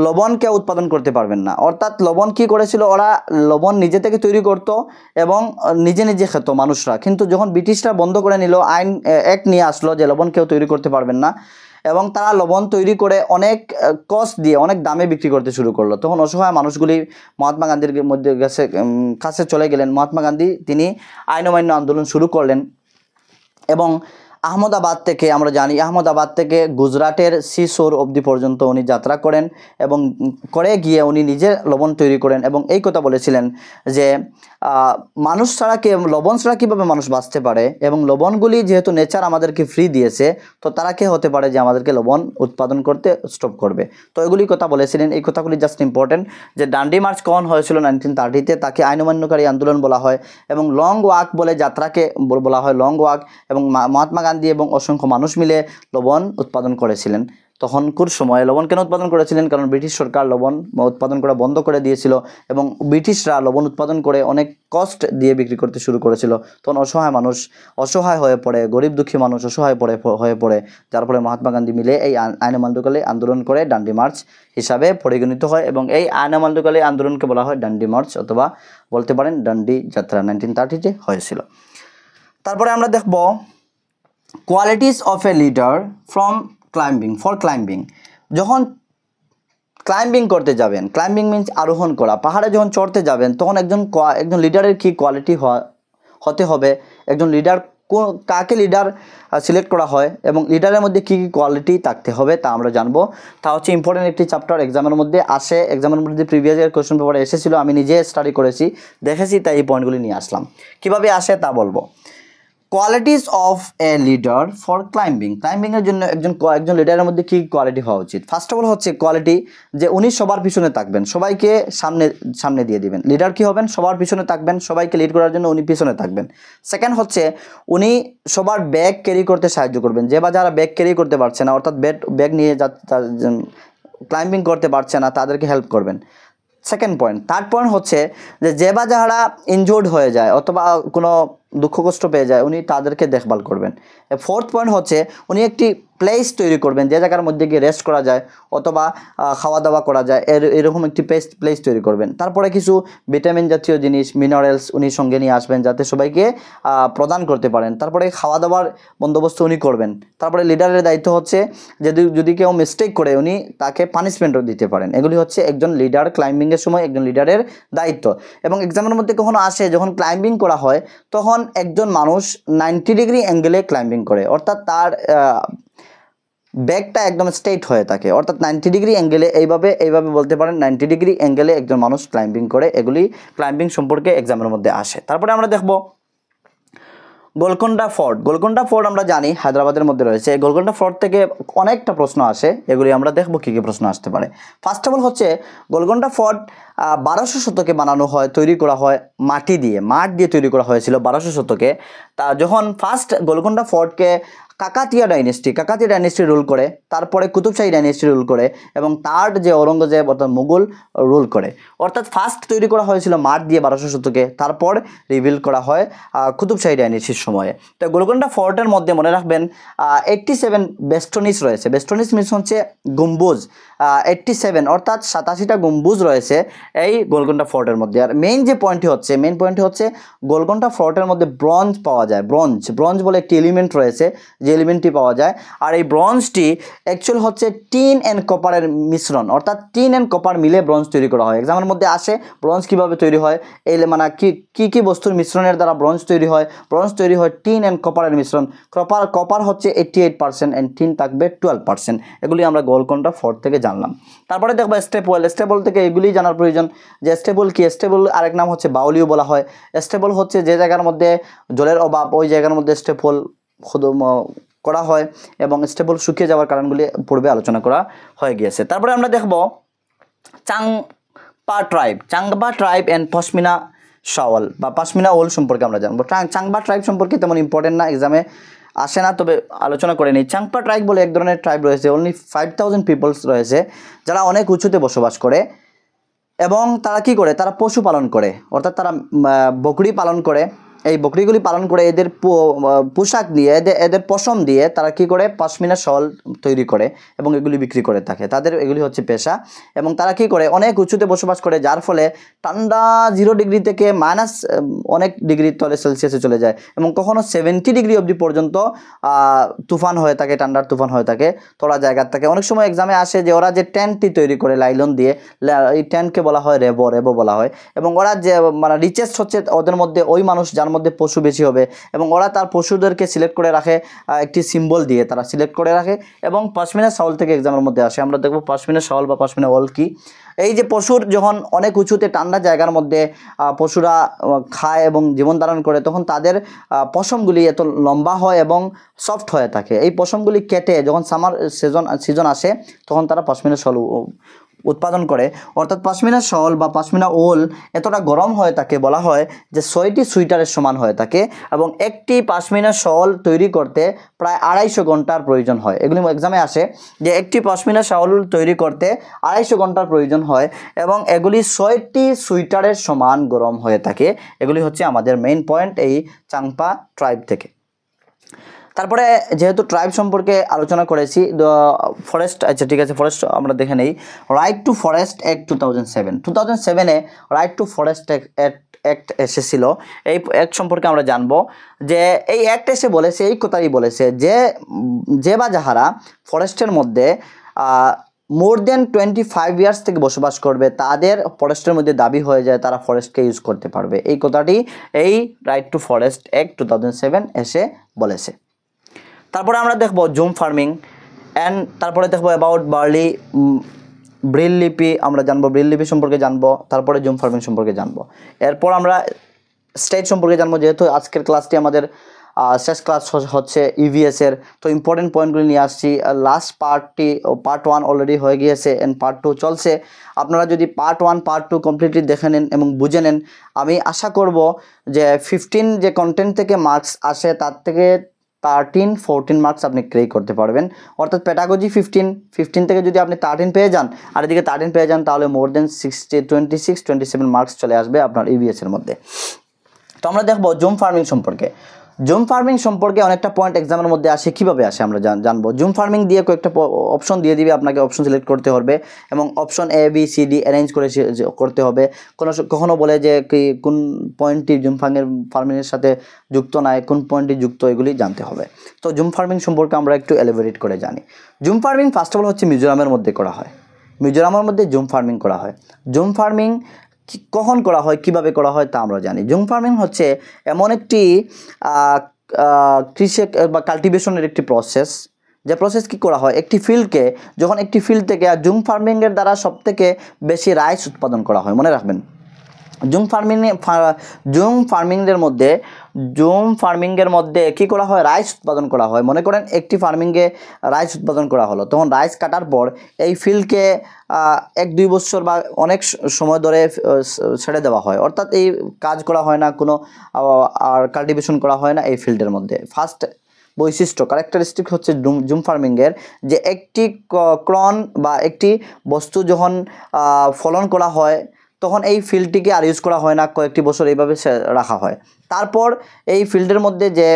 লবণ কেউ উৎপাদন করতে পারবেন না, অর্থাৎ লবণ কী করেছিল, ওরা লবণ নিজে থেকে তৈরি করতো এবং নিজে নিজে খেত মানুষরা। কিন্তু যখন ব্রিটিশরা বন্ধ করে নিল, আইন অ্যাক্ট নিয়ে আসলো যে লবণ কেউ তৈরি করতে পারবেন না, এবং তারা লবণ তৈরি করে অনেক কস্ট দিয়ে অনেক দামে বিক্রি করতে শুরু করলো। তখন অসহায় মানুষগুলি মহাত্মা গান্ধীর মধ্যে কাছে চলে গেলেন। মহাত্মা গান্ধী তিনি আইন অমান্য আন্দোলন শুরু করলেন এবং আহমদাবাদ থেকে আমরা জানি, আহমদাবাদ থেকে গুজরাটের সিসোর অবধি পর্যন্ত উনি যাত্রা করেন এবং করে গিয়ে উনি নিজে লবণ তৈরি করেন এবং এই কথা বলেছিলেন যে লবণ ছাড়া কীভাবে মানুষ বাঁচতে পারে, এবং লবণগুলি যেহেতু নেচার আমাদেরকে ফ্রি দিয়েছে, তো তারা কে হতে পারে যে আমাদেরকে লবণ উৎপাদন করতে স্টপ করবে। তো এগুলি কথা বলেছিলেন। এই কথাগুলি জাস্ট ইম্পর্টেন্ট যে দান্ডি মার্চ কখন হয়েছিল 1930-তে, তাকে আইন অমান্যকারী আন্দোলন বলা হয়। এবং লং ওয়াক বলে যাত্রাকে বলা হয় লং ওয়াক। এবং মহাত্মা গান্ধী এবং অসংখ্য মানুষ মিলে লবণ উৎপাদন করেছিলেন। তখনকার সময়ে লবণ কেন উৎপাদন করেছিলেন, কারণ ব্রিটিশ সরকার লবণ উৎপাদন করা বন্ধ করে দিয়েছিল এবং ব্রিটিশরা লবণ উৎপাদন করে অনেক কস্ট দিয়ে বিক্রি করতে শুরু করেছিল। তখন অসহায় হয়ে পড়ে, গরিব দুঃখী মানুষ অসহায় হয়ে পড়ে, যার ফলে মহাত্মা গান্ধী মিলে এই আইন অমান্যকারী আন্দোলন করে দান্ডি মার্চ হিসাবে পরিগণিত হয়। এবং এই আইন অমান্যকারী আন্দোলনকে বলা হয় দান্ডি মার্চ, অথবা বলতে পারেন দান্ডি যাত্রা, 1930-তে হয়েছিল। তারপরে আমরা দেখব qualities of a leader for climbing. যখন ক্লাইম্বিং করতে যাবেন, ক্লাইম্বিং মিন্স আরোহণ করা, পাহাড়ে যখন চড়তে যাবেন তখন একজন লিডারের কী কোয়ালিটি হতে হবে, একজন লিডার কাকে লিডার সিলেক্ট করা হয় এবং লিডারের মধ্যে কী কী কোয়ালিটি থাকতে হবে তা আমরা জানবো। তা হচ্ছে ইম্পর্টেন্ট একটি চ্যাপ্টার, এক্সামের মধ্যে আসে, এক্সামের মধ্যে প্রিভিয়াস ইয়ার কোয়েশ্চেন পেপারে এসেছিলো, আমি নিজে স্টাডি করেছি, দেখেছি, তাই এই পয়েন্টগুলি নিয়ে আসলাম। কীভাবে আসে তা বলবো। Qualities of a leader for ক্লাইম্বিংয়ের জন্য একজন লিডারের মধ্যে কী কোয়ালিটি হওয়া উচিত। ফার্স্ট অফ অল হচ্ছে কোয়ালিটি যে উনি সবার পিছনে থাকবেন, সবাইকে সামনে দিয়ে দিবেন। লিডার কী হবেন, সবার পিছনে থাকবেন, সবাইকে লিড করার জন্য উনি পিছনে থাকবেন। সেকেন্ড হচ্ছে উনি সবার ব্যাগ ক্যারি করতে সাহায্য করবেন, যে বা যারা ব্যাগ ক্যারি করতে পারছে না, অর্থাৎ ব্যাগ নিয়ে ক্লাইম্বিং করতে পারছে না, তাদেরকে হেল্প করবেন। Second point. থার্ড পয়েন্ট হচ্ছে যে বা যারা ইনজোর্ড হয়ে যায় অথবা কোনো দুঃখ কষ্ট পেয়ে যায়, উনি তাদেরকে দেখভাল করবেন। ফোর্থ পয়েন্ট হচ্ছে উনি একটি প্লেস তৈরি করবেন যে জায়গার মধ্যে গিয়ে রেস্ট করা যায় অথবা খাওয়া দাওয়া করা যায়, এরকম একটি প্লেস তৈরি করবেন। তারপরে কিছু ভিটামিন জাতীয় জিনিস, মিনারেলস উনি সঙ্গে নিয়ে আসবেন যাতে সবাইকে প্রদান করতে পারেন। তারপরে খাওয়া দাওয়ার বন্দোবস্ত উনি করবেন। তারপরে লিডারের দায়িত্ব হচ্ছে যদি কেউ মিস্টেক করে উনি তাকে পানিশমেন্টও দিতে পারেন। এগুলি হচ্ছে একজন লিডার ক্লাইম্বিংয়ের সময় একজন লিডারের দায়িত্ব। এবং এক্সামের মধ্যে কখনো আসে যখন ক্লাইম্বিং করা হয় তখন একজন মানুষ 90 ডিগ্রি অ্যাঙ্গেলে ক্লাইম্বিং করে, অর্থাৎ তার ব্যাকটা একদম স্ট্রেট হয়ে থাকে, অর্থাৎ 90 ডিগ্রি অ্যাঙ্গেলে এইভাবে বলতে পারেন 90 ডিগ্রি অ্যাঙ্গেলে একজন মানুষ ক্লাইম্বিং করে। এগুলি ক্লাইম্বিং সম্পর্কে এক্সামের মধ্যে আসে। তারপরে আমরা দেখব গোলকোন্ডা ফোর্ট আমরা জানি হায়দ্রাবাদের মধ্যে রয়েছে। এই গোলকোন্ডা ফোর্ট থেকে অনেকটা প্রশ্ন আসে, এগুলি আমরা দেখব কী কী প্রশ্ন আসতে পারে। ফার্স্ট অফ অল হচ্ছে গোলকোন্ডা ফোর্ট 1200 শতকে বানানো হয়, তৈরি করা হয় মাঠ দিয়ে তৈরি করা হয়েছিল 1200 শতকে। তা যখন first Golconda ফোর্টকে Kakatiya dynasty rule করে, তারপরে কুতুবশাহী ডাইনেস্টি রুল করে এবং তার যে ঔরঙ্গজেব অর্থাৎ মুঘল রুল করে, অর্থাৎ ফার্স্ট তৈরি করা হয়েছিল মাঠ দিয়ে 1200 শতকে, তারপর রিবিল্ড করা হয় কুতুবশাহী ডাইনেস্টির সময়ে। তো গোলকোন্ডা ফোর্টের মধ্যে মনে রাখবেন 87 বেস্টনিস রয়েছে। বেস্টনিস মিনস হচ্ছে গম্বুজ, 87 অর্থাৎ 87টা গম্বুজ রয়েছে এই গোলকোন্ডা ফোর্টের মধ্যে। আর মেইন পয়েন্টটি হচ্ছে গোলকোন্ডা ফোর্টের মধ্যে ব্রঞ্জ পাওয়া যায়। ব্রঞ্জ বলে একটি এলিমেন্ট রয়েছে, যে এলিমেন্টটি পাওয়া যায়। আর এই ব্রঞ্জটি অ্যাকচুয়াল হচ্ছে টিন অ্যান্ড কপারের মিশ্রণ, অর্থাৎ টিন অ্যান্ড কপার মিলে ব্রঞ্জ তৈরি করা হয়। এক্সামের মধ্যে আসে ব্রঞ্জ কীভাবে তৈরি হয়, মানে কী বস্তুর মিশ্রণের দ্বারা ব্রঞ্জ তৈরি হয়। ব্রঞ্জ তৈরি হয় টিন অ্যান্ড কপারের মিশ্রণ। কপার হচ্ছে 88% অ্যান্ড টিন থাকবে 12%। এগুলি আমরা গোলকোন্ডা ফোর্ট থেকে জানলাম। তারপরে দেখবো স্টেপল থেকে এগুলি জানার প্রয়োজন যে স্টেবল কি। স্টেবল আরেক নাম হচ্ছে বাউলিও বলা হয়। স্টেবল হচ্ছে যে জায়গার মধ্যে জলের অভাব, ওই জায়গার মধ্যে স্টেপল করা হয় এবং স্টেবল শুকিয়ে যাওয়ার কারণগুলি পূর্বে আলোচনা করা হয়ে গিয়েছে। তারপরে আমরা দেখব চাংপা ট্রাইব অ্যান্ড পশমিনা শাওয়াল বা পশমিনা ওল সম্পর্কে আমরা জানবো। চাংপা ট্রাইব সম্পর্কে তেমন ইম্পর্টেন্ট না, এক্সামে আসে না, তবে আলোচনা করে নিই। চাংপা ট্রাইব বলে এক ধরনের ট্রাইব রয়েছে, অনলি 5000 পিপলস রয়েছে, যারা অনেক উঁচুতে বসবাস করে এবং তারা কি করে, তারা পশু পালন করে, অর্থাৎ তারা বকরি পালন করে। এই বকরিগুলি পালন করে এদের পোশাক দিয়ে, এদের পশম দিয়ে তারা কি করে পশমিনা শল তৈরি করে এবং এগুলি বিক্রি করে থাকে। তাদের এগুলি হচ্ছে পেশা। এবং তারা কি করে অনেক উঁচুতে বসবাস করে, যার ফলে ঠান্ডা 0 ডিগ্রি থেকে মাইনাস অনেক ডিগ্রি তলে সেলসিয়াসে চলে যায় এবং কখনো 70 ডিগ্রি অবধি পর্যন্ত তুফান হয়ে থাকে, ঠান্ডার তুফান হয়ে থাকে তোলা জায়গার থেকে। অনেক সময় এক্সামে আসে যে ওরা যে টেন্টটি তৈরি করে লাইলন দিয়ে, এই টেন্টকে বলা হয় রেবো বলা হয়। এবং ওরা যে মানে রিচেস্ট হচ্ছে ওদের মধ্যে ওই মানুষ যার মধ্যে পশু বেশি হবে এবং ওরা তার পশুদেরকে সিলেক্ট করে রাখে একটি সিম্বল দিয়ে, তারা সিলেক্ট করে রাখে। এবং পশমিনা শাওল থেকে এক্সামের মধ্যে আসে। আমরা দেখব পশমিনা শাওল বা পশমিনা ওল কি। এই যে পশুর যখন অনেক উঁচুতে ঠান্ডা জায়গার মধ্যে পশুরা খায় এবং জীবন ধারণ করে, তখন তাদের পশমগুলি এত লম্বা হয় এবং সফট হয়ে থাকে। এই পশমগুলি কেটে যখন সামার সিজন আসে তখন তারা পশমিনা শাওল উৎপাদন করে। অর্থাৎ পশমিনা শাওল বা পশমিনা ওল এতটা গরম হয়ে থাকে, বলা হয় যে 6টি সুইটারের সমান হয়ে থাকে এবং একটি পশমিনা শাওল তৈরি করতে প্রায় 250 ঘন্টার প্রয়োজন হয়। এগুলি এক্সামে আসে যে একটি পশমিনা শাওল তৈরি করতে 250 ঘন্টার প্রয়োজন হয় এবং এগুলি 6টি সুইটারের সমান গরম হয়ে থাকে। এগুলি হচ্ছে আমাদের মেইন পয়েন্ট এই চাংপা ট্রাইব থেকে। তারপরে যেহেতু ট্রাইব সম্পর্কে আলোচনা করেছি, ফরেস্ট, আচ্ছা ঠিক আছে, ফরেস্ট আমরা দেখে নেই। রাইট টু ফরেস্ট অ্যাক্ট 2007-এ রাইট টু ফরেস্ট অ্যাক্ট এসেছিল। এই অ্যাক্ট সম্পর্কে আমরা জানবো যে এই অ্যাক্ট এসে বলেছে, এই কথাই বলেছে যে বা যাহারা ফরেস্টের মধ্যে মোর দেন 25 ইয়ার্স থেকে বসবাস করবে তাদের ফরেস্টের মধ্যে দাবি হয়ে যায় তারা ফরেস্টকে ইউজ করতে পারবে। এই কথাটি এই রাইট টু ফরেস্ট অ্যাক্ট 2007 এসে বলেছে। তারপরে আমরা দেখব জুম ফার্মিং অ্যান্ড তারপরে দেখব অ্যাবাউট বার্লি ব্রেল লিপি আমরা জানবো, ব্রেল লিপি সম্পর্কে জানবো, তারপরে জুম ফার্মিং সম্পর্কে জানবো। এরপর আমরা স্টেট সম্পর্কে জানবো, যেহেতু আজকের ক্লাসটি আমাদের শেষ ক্লাস হচ্ছে ইভিএসের, তো ইম্পর্টেন্ট পয়েন্টগুলি নিয়ে আসছি। লাস্ট পার্ট 1 অলরেডি হয়ে গিয়েছে অ্যান্ড পার্ট 2 চলছে। আপনারা যদি পার্ট 1 পার্ট 2 কমপ্লিটলি দেখে নেন এবং বুঝে নেন, আমি আশা করব যে 15 যে কন্টেন্ট থেকে মার্কস আসে তার থেকে 13-14 মার্কস আপনি ক্লিয়ার করতে পারবেন। অর্থাৎ পেডাগজি 15 থেকে যদি আপনি 13 পেয়ে যান আর এদিকে 13 পেয়ে যান, তাহলে মোর দেন 26-27 মার্কস চলে আসবে আপনার ইভিএসের মধ্যে। তো আমরা দেখব জুম ফার্মিং সম্পর্কে। জুম ফার্মিং সম্পর্কে অনেকটা পয়েন্ট এক্সামের মধ্যে আসে, কিভাবে আসে আমরা জানবো। জুম ফার্মিং দিয়ে কয়েকটা অপশন দিয়ে দিবে, আপনাকে অপশন সিলেক্ট করতে হবে এবং option A B C D arrange করে করতে হবে। কখনো বলে যে কি কোন পয়েন্টটি জুম ফার্মিংয়ের সাথে যুক্ত নয়, কোন পয়েন্টটি যুক্ত, এগুলি জানতে হবে। তো জুম ফার্মিং সম্পর্কে আমরা একটু এলিভেরেট করে জানি। Zoom farming first of all হচ্ছে মিজোরামের মধ্যে করা হয়। মিজোরামের মধ্যে জুম ফার্মিং করা হয়। জুম ফার্মিং কখন করা হয়, কিভাবে করা হয় তা আমরা জানি। জুম ফার্মিং হচ্ছে এমন একটি কৃষি বা কাল্টিভেশনের একটি প্রসেস, যে প্রসেস কি করা হয়, একটি ফিল্ডকে যখন একটি ফিল্ড থেকে জুম ফার্মিংয়ের দ্বারা সবথেকে বেশি রাইস উৎপাদন করা হয়। মনে রাখবেন, জুম ফার্মিংয়ের মধ্যে কি করা হয়, রাইস উৎপাদন করা হয়। মনে করেন একটি ফার্মিংয়ে রাইস উৎপাদন করা হলো, তখন রাইস কাটার পর এই ফিল্ডকে 1-2 বছর বা অনেক সময় ধরে ছেড়ে দেওয়া হয়। অর্থাৎ এই কাজ করা হয় না, কোনো আর কাল্টিভেশন করা হয় না এই ফিল্ডের মধ্যে। ফার্স্ট বৈশিষ্ট্য ক্যারেক্টারিস্টিক হচ্ছে জুম ফার্মিংয়ের, যে একটি ক্রন বা একটি বস্তু যখন ফলন করা হয় তখন এই ফিল্ডটিকে আর ইউজ করা হয় না, কয়েকটি বছর এইভাবে রাখা হয়। তারপর এই ফিল্ডের মধ্যে যে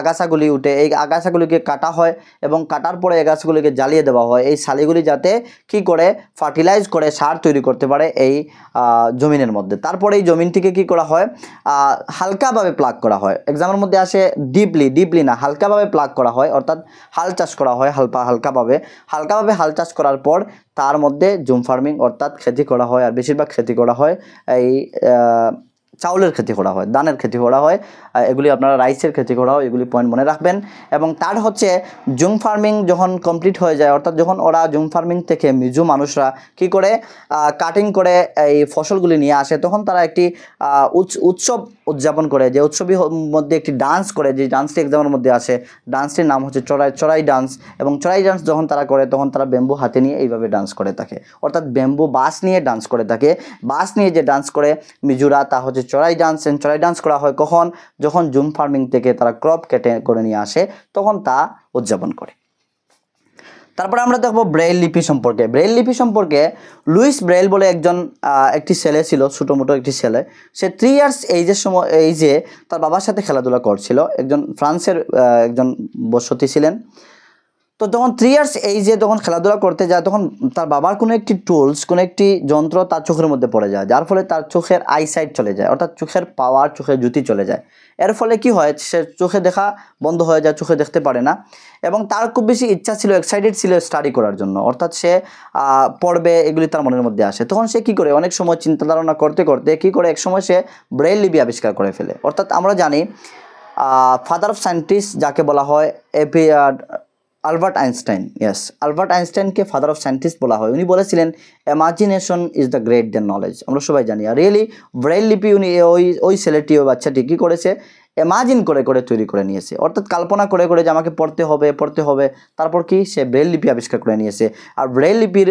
আগাছাগুলি উঠে, এই আগাছাগুলিকে কাটা হয় এবং কাটার পরে এই গাছগুলিকে জ্বালিয়ে দেওয়া হয়, এই শালিগুলি যাতে কি করে ফার্টিলাইজ করে সার তৈরি করতে পারে এই জমিনের মধ্যে। তারপরে এই জমিনটিকে কি করা হয়, হালকাভাবে প্লাগ করা হয়। এক্সামের মধ্যে আসে ডিপলি না, হালকাভাবে প্লাগ করা হয়, অর্থাৎ হাল চাষ করা হয়। হালকাভাবে হাল চাষ করার পর তার মধ্যে জুম ফার্মিং অর্থাৎ খেতি করা হয়। আর বেশিরভাগ খেতি করা হয় এই চাউলের খেতি করা হয়, ধানের খেতি করা হয়, এগুলি আপনারা রাইসের খেতি করা হয়, এগুলি পয়েন্ট মনে রাখবেন। এবং তার হচ্ছে জুম ফার্মিং যখন কমপ্লিট হয়ে যায়, অর্থাৎ যখন ওরা জুম ফার্মিং থেকে মিজো মানুষরা কি করে কাটিং করে এই ফসলগুলি নিয়ে আসে, তখন তারা একটি উৎসব উদযাপন করে, যে উৎসবের মধ্যে একটি ডান্স করে, যে ডান্সটি এক্সামের মধ্যে আসে। ডান্সটির নাম হচ্ছে চড়াই ডান্স। এবং চড়াই ডান্স যখন তারা করে তখন তারা ব্যাম্বু হাতে নিয়ে এইভাবে ডান্স করে থাকে, অর্থাৎ ব্যাম্বু বাঁশ নিয়ে ডান্স করে থাকে। বাঁশ নিয়ে যে ডান্স করে মিজোরা, তা হচ্ছে চড়াই ডান্স। চড়াই ডান্স করা হয় কখন, যখন জুম ফার্মিং থেকে তারা ক্রপ কেটে করে নিয়ে আসে, তখন তা উদযাপন করে। তারপরে আমরা দেখব ব্রেইল লিপি সম্পর্কে। ব্রেইল লিপি সম্পর্কে লুইস ব্রেইল বলে একটি ছেলে ছিল, ছোটো মোটো একটি ছেলে। সে 3 ইয়ার্স এইজে তার বাবার সাথে খেলাধুলা করছিল। একজন ফ্রান্সের একজন বসতি ছিলেন। তো যখন 3 ইয়ার্স এইজে যখন খেলাধুলা করতে যায়, তখন তার বাবার কোনো একটি টুলস, কোনো একটি যন্ত্র তার চোখের মধ্যে পড়ে যায়, যার ফলে তার চোখের আইসাইট চলে যায়, অর্থাৎ চোখের পাওয়ার, চোখের জ্যোতি চলে যায়। এর ফলে কি হয়, সে চোখে দেখা বন্ধ হয়ে যায়, চোখে দেখতে পারে না। এবং তার খুব বেশি ইচ্ছা ছিল, এক্সাইটেড ছিল স্টাডি করার জন্য, অর্থাৎ সে পড়বে, এগুলি তার মনের মধ্যে আসে। তখন সে কি করে, অনেক সময় চিন্তা ধারণা করতে করতে কি করে, এক সময় সে ব্রেইল লিপি আবিষ্কার করে ফেলে। অর্থাৎ আমরা জানি ফাদার অফ সায়েন্টিস্ট যাকে বলা হয় আলবার্ট আইনস্টাইন। আলবার্ট আইনস্টাইনকে ফাদার অফ সায়েন্টিস্ট বলা হয়। উনি বলেছিলেন imagination is the great than knowledge. আমরা সবাই জানি। আর রিয়েলি ব্রেইল লিপি উনি ওই ছেলেটি, ওই বাচ্চাটি কী করেছে, ইমাজিন করে তৈরি করে নিয়েছে, অর্থাৎ কল্পনা করে যে আমাকে পড়তে হবে, তারপর কি সে ব্রেইল লিপি আবিষ্কার করে নিয়েছে। আর ব্রেইল লিপির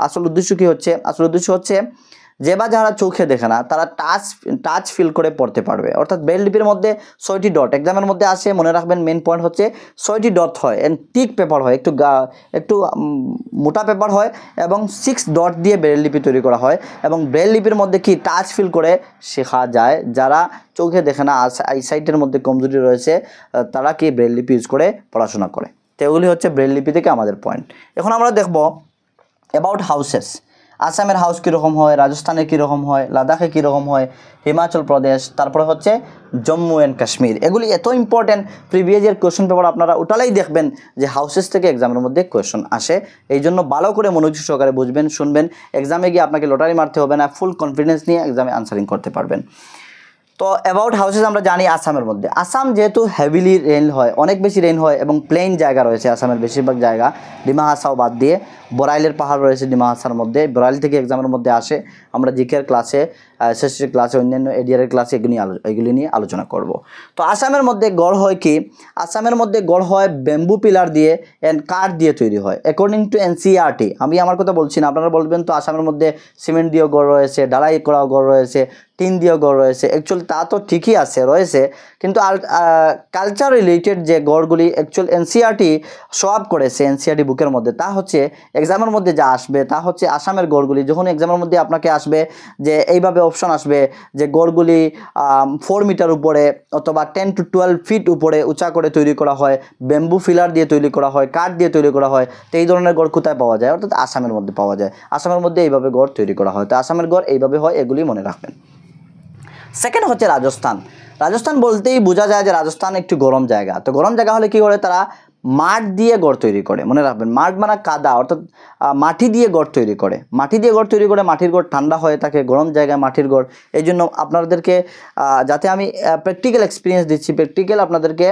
আসল উদ্দেশ্য কী হচ্ছে, আসল উদ্দেশ্য হচ্ছে যে বা যারা চোখে দেখে না তারা টাচ ফিল করে পড়তে পারবে। অর্থাৎ ব্রেইল লিপির মধ্যে 6টি ডট এক্সামের মধ্যে আসে, মনে রাখবেন। মেন পয়েন্ট হচ্ছে 6টি ডট হয়, এন্ড টিক পেপার হয়, একটু মোটা পেপার হয়, এবং 6 ডট দিয়ে ব্রেইল লিপি তৈরি করা হয়। এবং ব্রেইল লিপির মধ্যে কি টাচ ফিল করে শেখা যায়। যারা চোখে দেখে না, আইসাইটের মধ্যে কমজোরি রয়েছে, তারা কি ব্রেইল লিপি ইউজ করে পড়াশোনা করে। তো এগুলি হচ্ছে ব্রেইল লিপি থেকে আমাদের পয়েন্ট। এখন আমরা দেখব অ্যাবাউট হাউসেস। আসামের হাউস কীরকম হয়, রাজস্থানে কীরকম হয়, লাদাখে কীরকম হয়, হিমাচল প্রদেশ, তারপরে হচ্ছে জম্মু অ্যান্ড কাশ্মীর। এগুলি এত important, previous year question paper আপনারা ওটালেই দেখবেন যে হাউসেস থেকে এক্সামের মধ্যে কোয়েশ্চন আসে। এই জন্য ভালো করে মনোযোগ সহকারে বুঝবেন, শুনবেন, এক্সামে গিয়ে আপনাকে লটারি মারতে হবে না, ফুল কনফিডেন্স নিয়ে এক্সামে আনসারিং করতে পারবেন। তো অ্যাবাউট হাউসেস আমরা জানি আসামের মধ্যে, আসাম যেহেতু হেভিলি রেইন হয়, অনেক বেশি রেইন হয় এবং প্লেন জায়গা রয়েছে আসামের বেশিরভাগ জায়গা, ডিমা হাসাও বাদ দিয়ে। বরাইলের পাহাড় রয়েছে ডিমা হাসার মধ্যে, বরাইল থেকে এক্সামের মধ্যে আসে। আমরা জিকের ক্লাসে, এসএসসির ক্লাসে, অন্যান্য এডিআরের ক্লাসে এগুলি নিয়ে আলোচনা করব। তো আসামের মধ্যে গড় হয় কি, আসামের মধ্যে গড় হয় ব্যাম্বু পিলার দিয়ে অ্যান্ড কাঠ দিয়ে তৈরি হয় অ্যাকর্ডিং টু এনসিইআরটি। আমি আমার কথা বলছি না, আপনারা বলবেন তো আসামের মধ্যে সিমেন্ট দিয়েও গড় রয়েছে, ঢালাই করাও গড় রয়েছে, টিন দিয়েও গড় রয়েছে। অ্যাকচুয়ালি তা তো ঠিকই রয়েছে, কিন্তু কালচার রিলেটেড যে গড়গুলি অ্যাকচুয়াল এনসিইআরটি শো আপ করেছে এনসিইআরটি বুকের মধ্যে, তা হচ্ছে এক্সামের মধ্যে যা আসবে তা হচ্ছে আসামের গড়গুলি। যখন এক্সামের মধ্যে আপনাকে আসবে যে এইভাবে অপশন আসবে যে গড়গুলি 4 মিটার উপরে অথবা 10 to 12 ফিট উপরে উঁচা করে তৈরি করা হয়, ব্যাম্বু ফিলার দিয়ে তৈরি করা হয়, কাঠ দিয়ে তৈরি করা হয়। তো এই ধরনের গড় কোথায় পাওয়া যায়? অর্থাৎ আসামের মধ্যে পাওয়া যায়। আসামের মধ্যে এইভাবে গড় তৈরি করা হয়। তো আসামের গড় এইভাবে হয়, এগুলি মনে রাখবেন। সেকেন্ড হচ্ছে রাজস্থান। রাজস্থান বলতেই বোঝা যায় যে রাজস্থান একটু গরম জায়গা। তো গরম জায়গা হলে কী করে, তারা মাঠ দিয়ে গড় তৈরি করে। মনে রাখবেন, মাঠ মানে কাদা, অর্থাৎ মাটি দিয়ে গড় তৈরি করে। মাটি দিয়ে গড় তৈরি করে, মাটির গড় ঠান্ডা হয়ে থাকে, গরম জায়গায় মাটির গড়। এই জন্য আপনাদেরকে যাতে আমি প্র্যাকটিক্যাল এক্সপিরিয়েন্স দিচ্ছি, প্র্যাকটিক্যাল আপনাদেরকে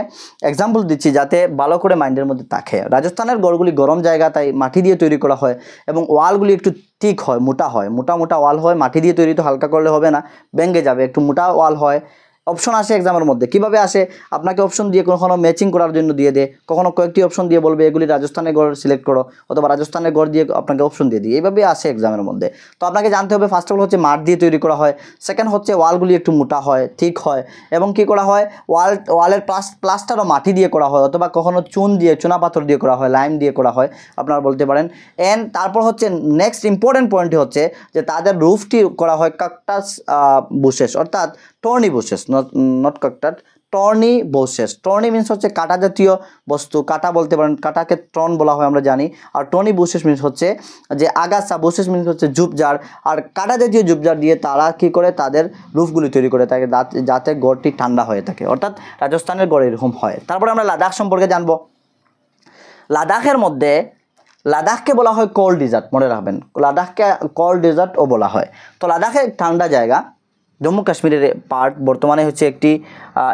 এক্সাম্পল দিচ্ছি যাতে ভালো করে মাইন্ডের মধ্যে থাকে। রাজস্থানের গড়গুলি গরম জায়গা, তাই মাটি দিয়ে তৈরি করা হয় এবং ওয়ালগুলি একটু ঠিক হয়, মোটা হয়, মোটা মোটা ওয়াল হয়। মাটি দিয়ে তৈরি, তো হালকা করলে হবে না, ভেঙে যাবে, একটু মোটা ওয়াল হয়। অপশন আসে এক্সামের মধ্যে, কিভাবে আসে? আপনাকে অপশন দিয়ে কখনো ম্যাচিং করার জন্য দিয়ে দেয়, কখনো কয়েকটি অপশন দিয়ে বলবে এগুলি রাজস্থানের গড় সিলেক্ট করো, অথবা রাজস্থানের গড় দিয়ে আপনাকে অপশন দিয়ে দিই, এইভাবে আসে এক্সামের মধ্যে। তো আপনাকে জানতে হবে ফার্স্ট অফ অল হচ্ছে মাঠ দিয়ে তৈরি করা হয়, সেকেন্ড হচ্ছে ওয়ালগুলি একটু মোটা হয়, ঠিক হয়, এবং কি করা হয়, ওয়ালের প্লাস্টারও মাটি দিয়ে করা হয়, অথবা কখনো চুন দিয়ে, চুনা পাথর দিয়ে করা হয়, লাইম দিয়ে করা হয়, আপনারা বলতে পারেন। অ্যান্ড তারপর হচ্ছে নেক্সট ইম্পর্টেন্ট পয়েন্টটি হচ্ছে যে তাদের রুফটি করা হয় কাকটাস বুশেস, অর্থাৎ thorny bushes, not cactus, thorny bushes. Thorny means হচ্ছে কাটা জাতীয় বস্তু, কাটা বলতে পারেন, কাটাকে টর্ন বলা হয় আমরা জানি। আর টর্নি বুশেস মিনস হচ্ছে যে আগাছা, বুশেস মিনস হচ্ছে ঝুপঝাড়। আর কাটা জাতীয় ঝুপঝাড় দিয়ে তারা কী করে, তাদের রুফগুলি তৈরি করে থাকে যাতে গড়টি ঠান্ডা হয়ে থাকে। অর্থাৎ রাজস্থানের গড় এরকম হয়। তারপরে আমরা লাদাখ সম্পর্কে জানবো। লাদাখের মধ্যে, লাদাখকে বলা হয় কোল্ড ডেজার্ট, মনে রাখবেন, লাদাখকে কোল্ড ডেজার্টও বলা হয়। তো লাদাখে ঠান্ডা জায়গা, জম্মু কাশ্মীরের পার্ট, বর্তমানে হচ্ছে একটি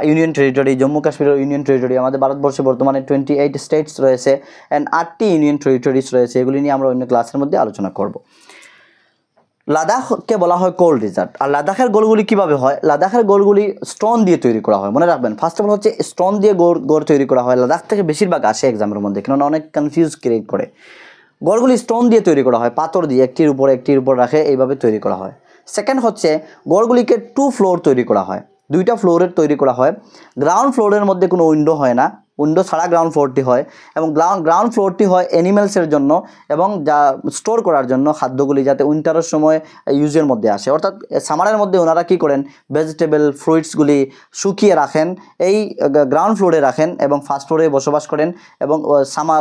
ইউনিয়ন টেরিটরি। জম্মু কাশ্মীরের ইউনিয়ন টেরিটরি, আমাদের ভারতবর্ষে বর্তমানে 28 স্টেটস রয়েছে অ্যান্ড 8টি ইউনিয়ন টেরিটরিজ রয়েছে। এগুলি নিয়ে আমরা অন্য ক্লাসের মধ্যে আলোচনা করব। লাদাখকে বলা হয় কোল্ড ডেজার্ট। আর লাদাখের গড়গুলি কীভাবে হয়? লাদাখের গড়গুলি স্টোন দিয়ে তৈরি করা হয়, মনে রাখবেন। ফার্স্ট অফ অল হচ্ছে স্টোন দিয়ে গড় তৈরি করা হয়। লাদাখ থেকে বেশিরভাগ আসে এক্সামের মধ্যে, কেননা অনেক কনফিউজ ক্রিয়েট করে। গড়গুলি স্টোন দিয়ে তৈরি করা হয়, পাথর দিয়ে একটির উপর রাখে, এইভাবে তৈরি করা হয়। সেকেন্ড হচ্ছে গড়গুলিকে 2 ফ্লোর তৈরি করা হয়, 2টা ফ্লোরের তৈরি করা হয়। গ্রাউন্ড ফ্লোরের মধ্যে কোনো উইন্ডো হয় না, উইন্ডো ছাড়া গ্রাউন্ড ফ্লোরটি হয়, এবং গ্রাউন্ড ফ্লোরটি হয় অ্যানিমেলসের জন্য এবং যা স্টোর করার জন্য খাদ্যগুলি, যাতে উইন্টারের সময় ইউজের মধ্যে আসে। অর্থাৎ সামারের মধ্যে ওনারা কী করেন, ভেজিটেবল ফ্রুইটসগুলি শুকিয়ে রাখেন, এই গ্রাউন্ড ফ্লোরে রাখেন এবং ফার্স্ট ফ্লোরে বসবাস করেন এবং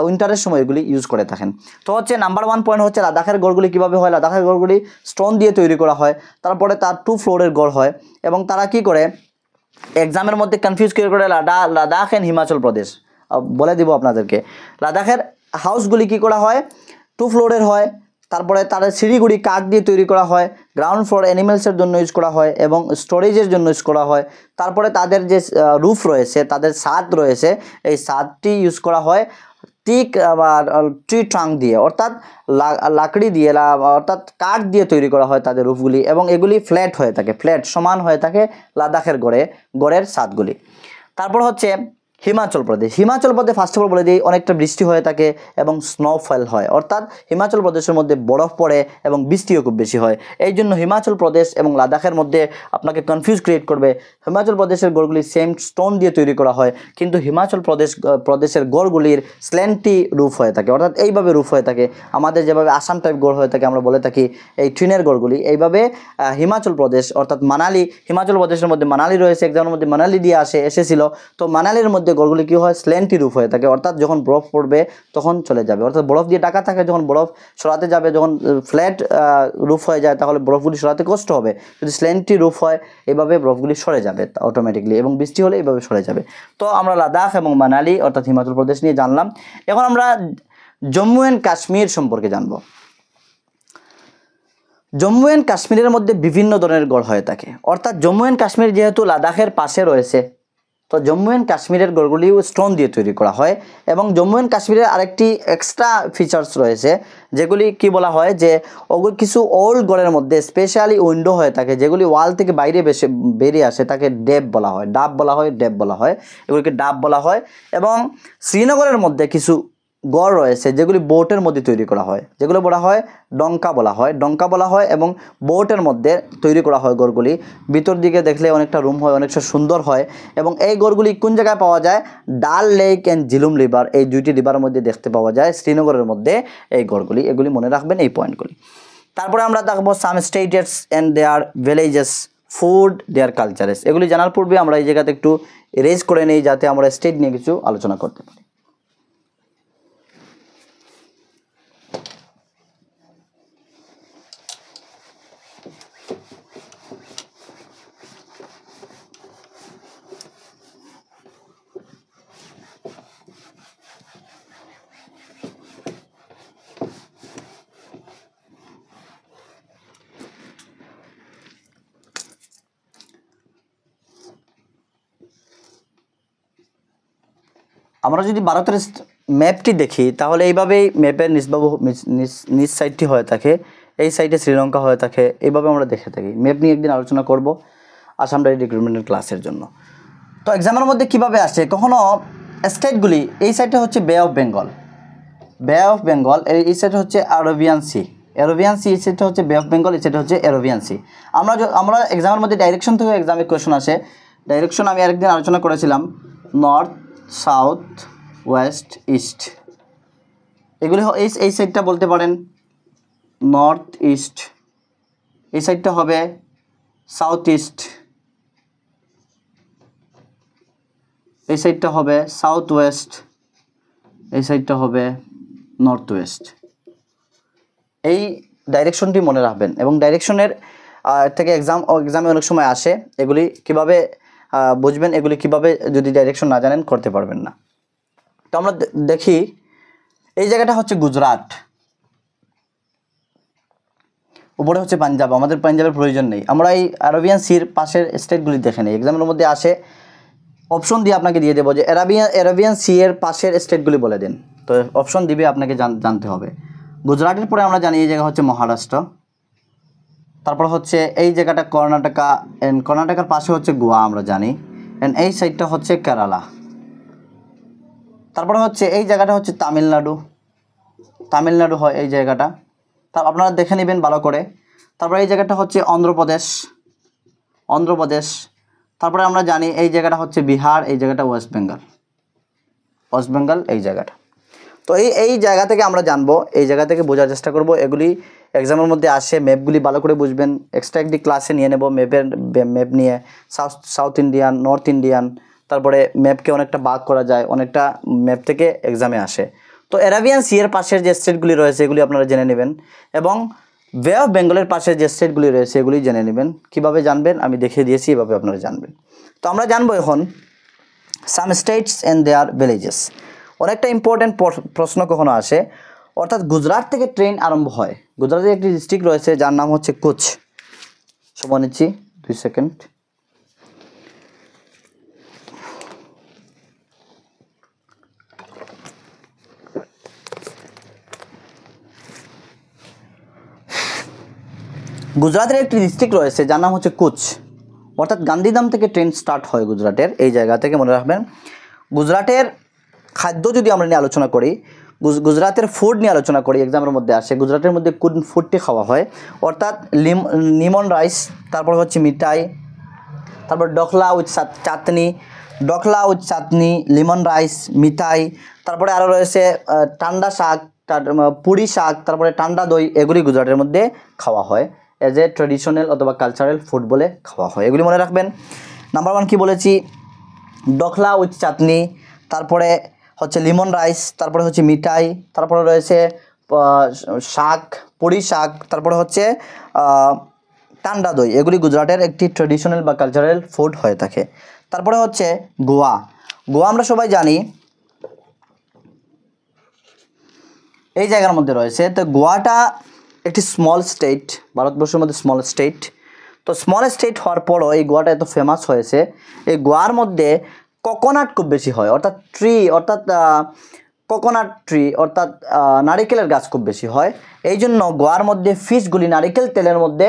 উইন্টারের সময় এগুলি ইউজ করে থাকেন। তো হচ্ছে নাম্বার 1 পয়েন্ট হচ্ছে লাদাখের গড়গুলি কীভাবে হয়। লাদাখের গড়গুলি স্টোন দিয়ে তৈরি করা হয়, তারপরে তার 2 ফ্লোরের গড় হয়, এবং তারা কি করে এক্সামের মধ্যে কনফিউজ করে লাদাখ অ্যান্ড হিমাচল প্রদেশ। বলে দিব আপনাদেরকে, লাদাখের হাউসগুলি কী করা হয়, 2 ফ্লোরের হয়, তারপরে তাদের সিঁড়িগুলি কাঠ দিয়ে তৈরি করা হয়, গ্রাউন্ড ফ্লোর অ্যানিমেলসের জন্য ইউজ করা হয় এবং স্টোরেজের জন্য ইউজ করা হয়। তারপরে তাদের যে রুফ রয়েছে, তাদের ছাদ রয়েছে, এই ছাদটি ইউজ করা হয় ট্রি ট্রাঙ্ক দিয়ে, অর্থাৎ লাকড়ি দিয়ে, অর্থাৎ কাঠ দিয়ে তৈরি করা হয় তাদের রুফগুলি, এবং এগুলি ফ্ল্যাট হয়ে থাকে, ফ্ল্যাট সমান হয়ে থাকে লাদাখের গড়ের ছাদগুলি। তারপর হচ্ছে Himachal Pradesh. Himachal Pradesh first of all বলে দিই, অনেকটা বৃষ্টি হয়ে থাকে এবং স্নোফল হয়, অর্থাৎ হিমাচল প্রদেশের মধ্যে বরফ পড়ে এবং বৃষ্টিও খুব বেশি হয়। এই জন্য হিমাচল প্রদেশ এবং লাদাখের মধ্যে আপনাকে কনফিউজ ক্রিয়েট করবে। হিমাচল প্রদেশের গড়গুলি সেম স্টোন দিয়ে তৈরি করা হয়, কিন্তু হিমাচল প্রদেশের গড়গুলির স্ল্যান্টি রুফ হয়ে থাকে, অর্থাৎ এইভাবে রুফ হয়ে থাকে। আমাদের যেভাবে আসাম টাইপ গড় হয়ে থাকে, আমরা বলে থাকি এই ট্রিনের গড়গুলি, এইভাবে হিমাচল প্রদেশ অর্থাৎ মানালি, হিমাচল প্রদেশের মধ্যে মানালি রয়েছে, এক্সামের মধ্যে মানালি দিয়ে এসেছিল। তো মানালির মধ্যে মধ্যে গড়গুলি কী হয়, স্ল্যান্টি রূপ হয়ে থাকে, অর্থাৎ যখন বরফ পড়বে তখন চলে যাবে, অর্থাৎ বরফ দিয়ে ঢাকা থাকে, যখন বরফ সরাতে যাবে, যখন ফ্ল্যাট রূপ হয়ে যায় তাহলে বরফগুলি সরাতে কষ্ট হবে। যদি স্ল্যান্টি রূপ হয় এভাবে বরফগুলি সরে যাবে অটোমেটিকলি, এবং বৃষ্টি হলে এইভাবে সরে যাবে। তো আমরা লাদাখ এবং মানালি অর্থাৎ হিমাচল প্রদেশ নিয়ে জানলাম। এখন আমরা জম্মু অ্যান্ড কাশ্মীর সম্পর্কে জানব। জম্মু অ্যান্ড কাশ্মীরের মধ্যে বিভিন্ন ধরনের গড় হয়ে থাকে, অর্থাৎ জম্মু অ্যান্ড কাশ্মীর যেহেতু লাদাখের পাশে রয়েছে, তো জম্মু অ্যান্ড কাশ্মীরের গড়গুলিও স্টোন দিয়ে তৈরি করা হয়। এবং জম্মু অ্যান্ড কাশ্মীরের আরেকটি এক্সট্রা ফিচার্স রয়েছে, যেগুলি কি বলা হয় যে ওগুলো কিছু ওল্ড গড়ের মধ্যে স্পেশালি উইন্ডো হয়ে থাকে, যেগুলি ওয়াল থেকে বাইরে বেরিয়ে আসে, তাকে ডেপ বলা হয়, ডাব বলা হয়, ডেপ বলা হয়, এগুলিকে ডাব বলা হয়। এবং শ্রীনগরের মধ্যে কিছু গড় রয়েছে যেগুলি বোটের মধ্যে তৈরি করা হয়, যেগুলো বলা হয় ডঙ্কা বলা হয়, এবং বোটের মধ্যে তৈরি করা হয় গড়গুলি। ভিতর দিকে দেখলে অনেকটা রুম হয়, অনেকটা সুন্দর হয়। এবং এই গড়গুলি কোন জায়গায় পাওয়া যায়, ডাল লেক অ্যান্ড ঝিলুম রিভার, এই দুইটি রিভারের মধ্যে দেখতে পাওয়া যায় শ্রীনগরের মধ্যে এই গড়গুলি। এগুলি মনে রাখবেন এই পয়েন্টগুলি। তারপরে আমরা দেখবো some states and their villages, food, their cultures. এগুলি জানার পূর্বে আমরা এই জায়গাতে একটু রেজ করে নেই, যাতে আমরা স্টেট নিয়ে কিছু আলোচনা করতে পারি। আমরা যদি ভারতের ম্যাপটি দেখি তাহলে এইভাবেই ম্যাপের নিচ সাইডটি হয়ে থাকে, এই সাইডে শ্রীলঙ্কা হয়ে থাকে, এইভাবে আমরা দেখে থাকি। ম্যাপ নিয়ে একদিন আলোচনা করব আসাম ডাইরেক্ট রিক্রুটমেন্টের ক্লাসের জন্য। তো এক্সামের মধ্যে কিভাবে আসে, কখনো স্টেটগুলি, এই সাইডটা হচ্ছে বে অফ বেঙ্গল, এই সাইডটা হচ্ছে আরবিয়ান সি, এই সাইডটা হচ্ছে বে অফ বেঙ্গল, এই সাইডটা হচ্ছে আরবিয়ান সি। আমরা এক্সামের মধ্যে ডাইরেকশন থেকে এক্সামে কোয়েশন আসে। ডাইরেকশন আমি আরেকদিন আলোচনা করেছিলাম, নর্থ, সাউথ, ওয়েস্ট, ইস্ট, এগুলি এই সাইডটা বলতে পারেন নর্থ ইস্ট, এই সাইডটা হবে সাউথ ইস্ট, এই সাইডটা হবে সাউথ ওয়েস্ট, এই সাইডটা হবে নর্থ ওয়েস্ট। এই ডাইরেকশনটি মনে রাখবেন। এবং ডাইরেকশনের থেকে এক্সামে অনেক সময় আসে, এগুলি কিভাবে বুঝবেন, এগুলি কিভাবে যদি ডাইরেকশন না জানেন করতে পারবেন না। তো আমরা দেখি এই জায়গাটা হচ্ছে গুজরাট, উপরে হচ্ছে পাঞ্জাব, আমাদের পাঞ্জাবের প্রয়োজন নেই, আমরা এই আরবিয়ান সির পাশের স্টেটগুলি দেখে নিই। এক্সামের মধ্যে আসে, অপশন দিয়ে আপনাকে দিয়ে দেবো যে আরবিয়ান সি এর পাশের স্টেটগুলি বলে দিন, তো অপশন দিবে, আপনাকে জানতে হবে। গুজরাটের পরে আমরা জানি এই জায়গা হচ্ছে মহারাষ্ট্র, তারপর হচ্ছে এই জায়গাটা কর্ণাটকা, অ্যান্ড কর্ণাটকার পাশে হচ্ছে গোয়া আমরা জানি, অ্যান্ড এই সাইডটা হচ্ছে কেরালা। তারপরে হচ্ছে এই জায়গাটা হচ্ছে তামিলনাড়ু হয় এই জায়গাটা, আপনারা দেখে নেবেন ভালো করে। তারপরে এই জায়গাটা হচ্ছে অন্ধ্রপ্রদেশ। তারপরে আমরা জানি এই জায়গাটা হচ্ছে বিহার, এই জায়গাটা ওয়েস্ট বেঙ্গল এই জায়গাটা। তো এই জায়গা থেকে আমরা জানবো, এই জায়গা থেকে বোঝার চেষ্টা করব। এগুলি এক্সামের মধ্যে আসে, ম্যাপগুলি ভালো করে বুঝবেন। এক্সট্রা একটি ক্লাসে নিয়ে নেব ম্যাপ নিয়ে, সাউথ ইন্ডিয়ান, নর্থ ইন্ডিয়ান, তারপরে ম্যাপকে অনেকটা ভাগ করা যায়, অনেকটা ম্যাপ থেকে এক্সামে আসে। তো আরবিয়ান সি এর পাশের যে স্টেটগুলি রয়েছে এগুলি আপনারা জেনে নেবেন, এবং বে অফ বেঙ্গলের পাশে যে স্টেটগুলি রয়েছে এগুলি জেনে নেবেন। কীভাবে জানবেন আমি দেখিয়ে দিয়েছি, এভাবে আপনারা জানবেন। তো আমরা জানবো এখন সাম স্টেটস অ্যান্ড দেয়ার ভিলেজেস। অনেকটা ইম্পর্টেন্ট প্রশ্ন কখনো আসে, অর্থাৎ গুজরাট থেকে ট্রেন আরম্ভ হয়। গুজরাটের একটি ডিস্ট্রিক্ট রয়েছে যার নাম হচ্ছে কুচ। সময় নিচ্ছি 2 সেকেন্ড। গুজরাটের একটি ডিস্ট্রিক্ট রয়েছে যার নাম হচ্ছে কুচ, অর্থাৎ গান্ধীধাম থেকে ট্রেন স্টার্ট হয় গুজরাটের, এই জায়গা থেকে মনে রাখবেন। গুজরাটের খাদ্য যদি আমরা নিয়ে আলোচনা করি, গুজরাতের ফুড নিয়ে আলোচনা করি, এক্সামের মধ্যে আসে গুজরাটের মধ্যে কোন ফুডটি খাওয়া হয়, অর্থাৎ লিমন রাইস, তারপর হচ্ছে মিঠাই, তারপর ডকলা উইথ চাটনি, লিমন রাইস, মিঠাই, তারপরে আরও রয়েছে ঠান্ডা শাক, পুরি শাক, তারপরে ঠান্ডা দই, এগুলি গুজরাটের মধ্যে খাওয়া হয়, এজ এ ট্রেডিশনাল অথবা কালচারাল ফুড বলে খাওয়া হয়। এগুলি মনে রাখবেন। নাম্বার 1 কি বলেছি, ডোকলা উইথ চাটনি, তারপরে হচ্ছে লিমন রাইস, তারপরে হচ্ছে মিঠাই, তারপরে রয়েছে শাক, পুরি শাক, তারপরে হচ্ছে টান্ডা দই। এগুলি গুজরাটের একটি ট্রেডিশনাল বা কালচারাল ফুড হয়ে থাকে। তারপরে হচ্ছে গোয়া। গোয়া আমরা সবাই জানি এই জায়গার মধ্যে রয়েছে। তো গোয়াটা একটি স্মল স্টেট, ভারতবর্ষের মধ্যে স্মল স্টেট। তো স্মল স্টেট হওয়ার পরও এই গোয়াটা এত ফেমাস হয়েছে, এই গোয়ার মধ্যে কোকোনাট খুব বেশি হয়, অর্থাৎ কোকোনাট ট্রি অর্থাৎ নারিকেলের গাছ খুব বেশি হয়। এই জন্য গোয়ার মধ্যে ফিশগুলি নারিকেল তেলের মধ্যে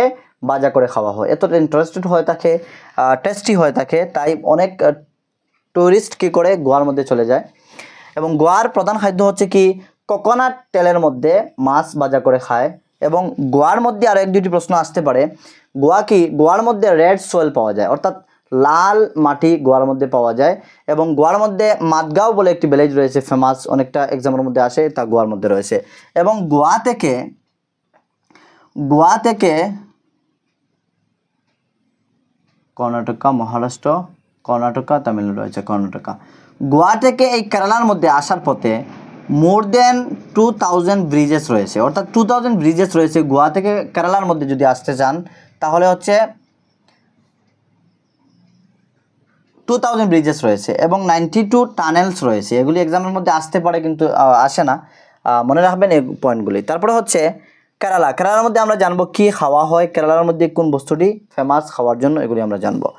ভাজা করে খাওয়া হয়। এতটা ইন্টারেস্টেড হয়ে থাকে, টেস্টি হয়ে থাকে, তাই অনেক টুরিস্ট কী করে গোয়ার মধ্যে চলে যায়। এবং গোয়ার প্রধান খাদ্য হচ্ছে কি কোকোনাট তেলের মধ্যে মাছ ভাজা করে খায়। এবং গোয়ার মধ্যে আরও এক দুটি প্রশ্ন আসতে পারে, গোয়ার মধ্যে রেড সয়েল পাওয়া যায়, অর্থাৎ লাল মাটি গোয়ার মধ্যে পাওয়া যায়। এবং গোয়ার মধ্যে মাদগাঁও বলে একটি ভিলেজ রয়েছে ফেমাস, অনেকটা এক্সামের মধ্যে আসে, তা গোয়ার মধ্যে রয়েছে। এবং গোয়া থেকে কর্ণাটকা, মহারাষ্ট্র, কর্ণাটকা, তামিলনাড়ু রয়েছে, কর্ণাটকা। গোয়া থেকে এই কেরালার মধ্যে আসার পথে মোর দেন 2000 ব্রিজেস রয়েছে, অর্থাৎ 2000 ব্রিজেস রয়েছে। গোয়া থেকে কেরালার মধ্যে যদি আসতে চান তাহলে হচ্ছে 2000 ব্রিজেস রয়েছে এবং 92 টানেলস রয়েছে। এগুলি এক্সামের মধ্যে আসতে পারে কিন্তু আসে না, মনে রাখবেন এই পয়েন্টগুলি। তারপরে হচ্ছে কেরালার মধ্যে আমরা জানবো কি খাওয়া হয়, কেরালার মধ্যে কোন বস্তুটি ফেমাস খাওয়ার জন্য, এগুলি আমরা জানবো।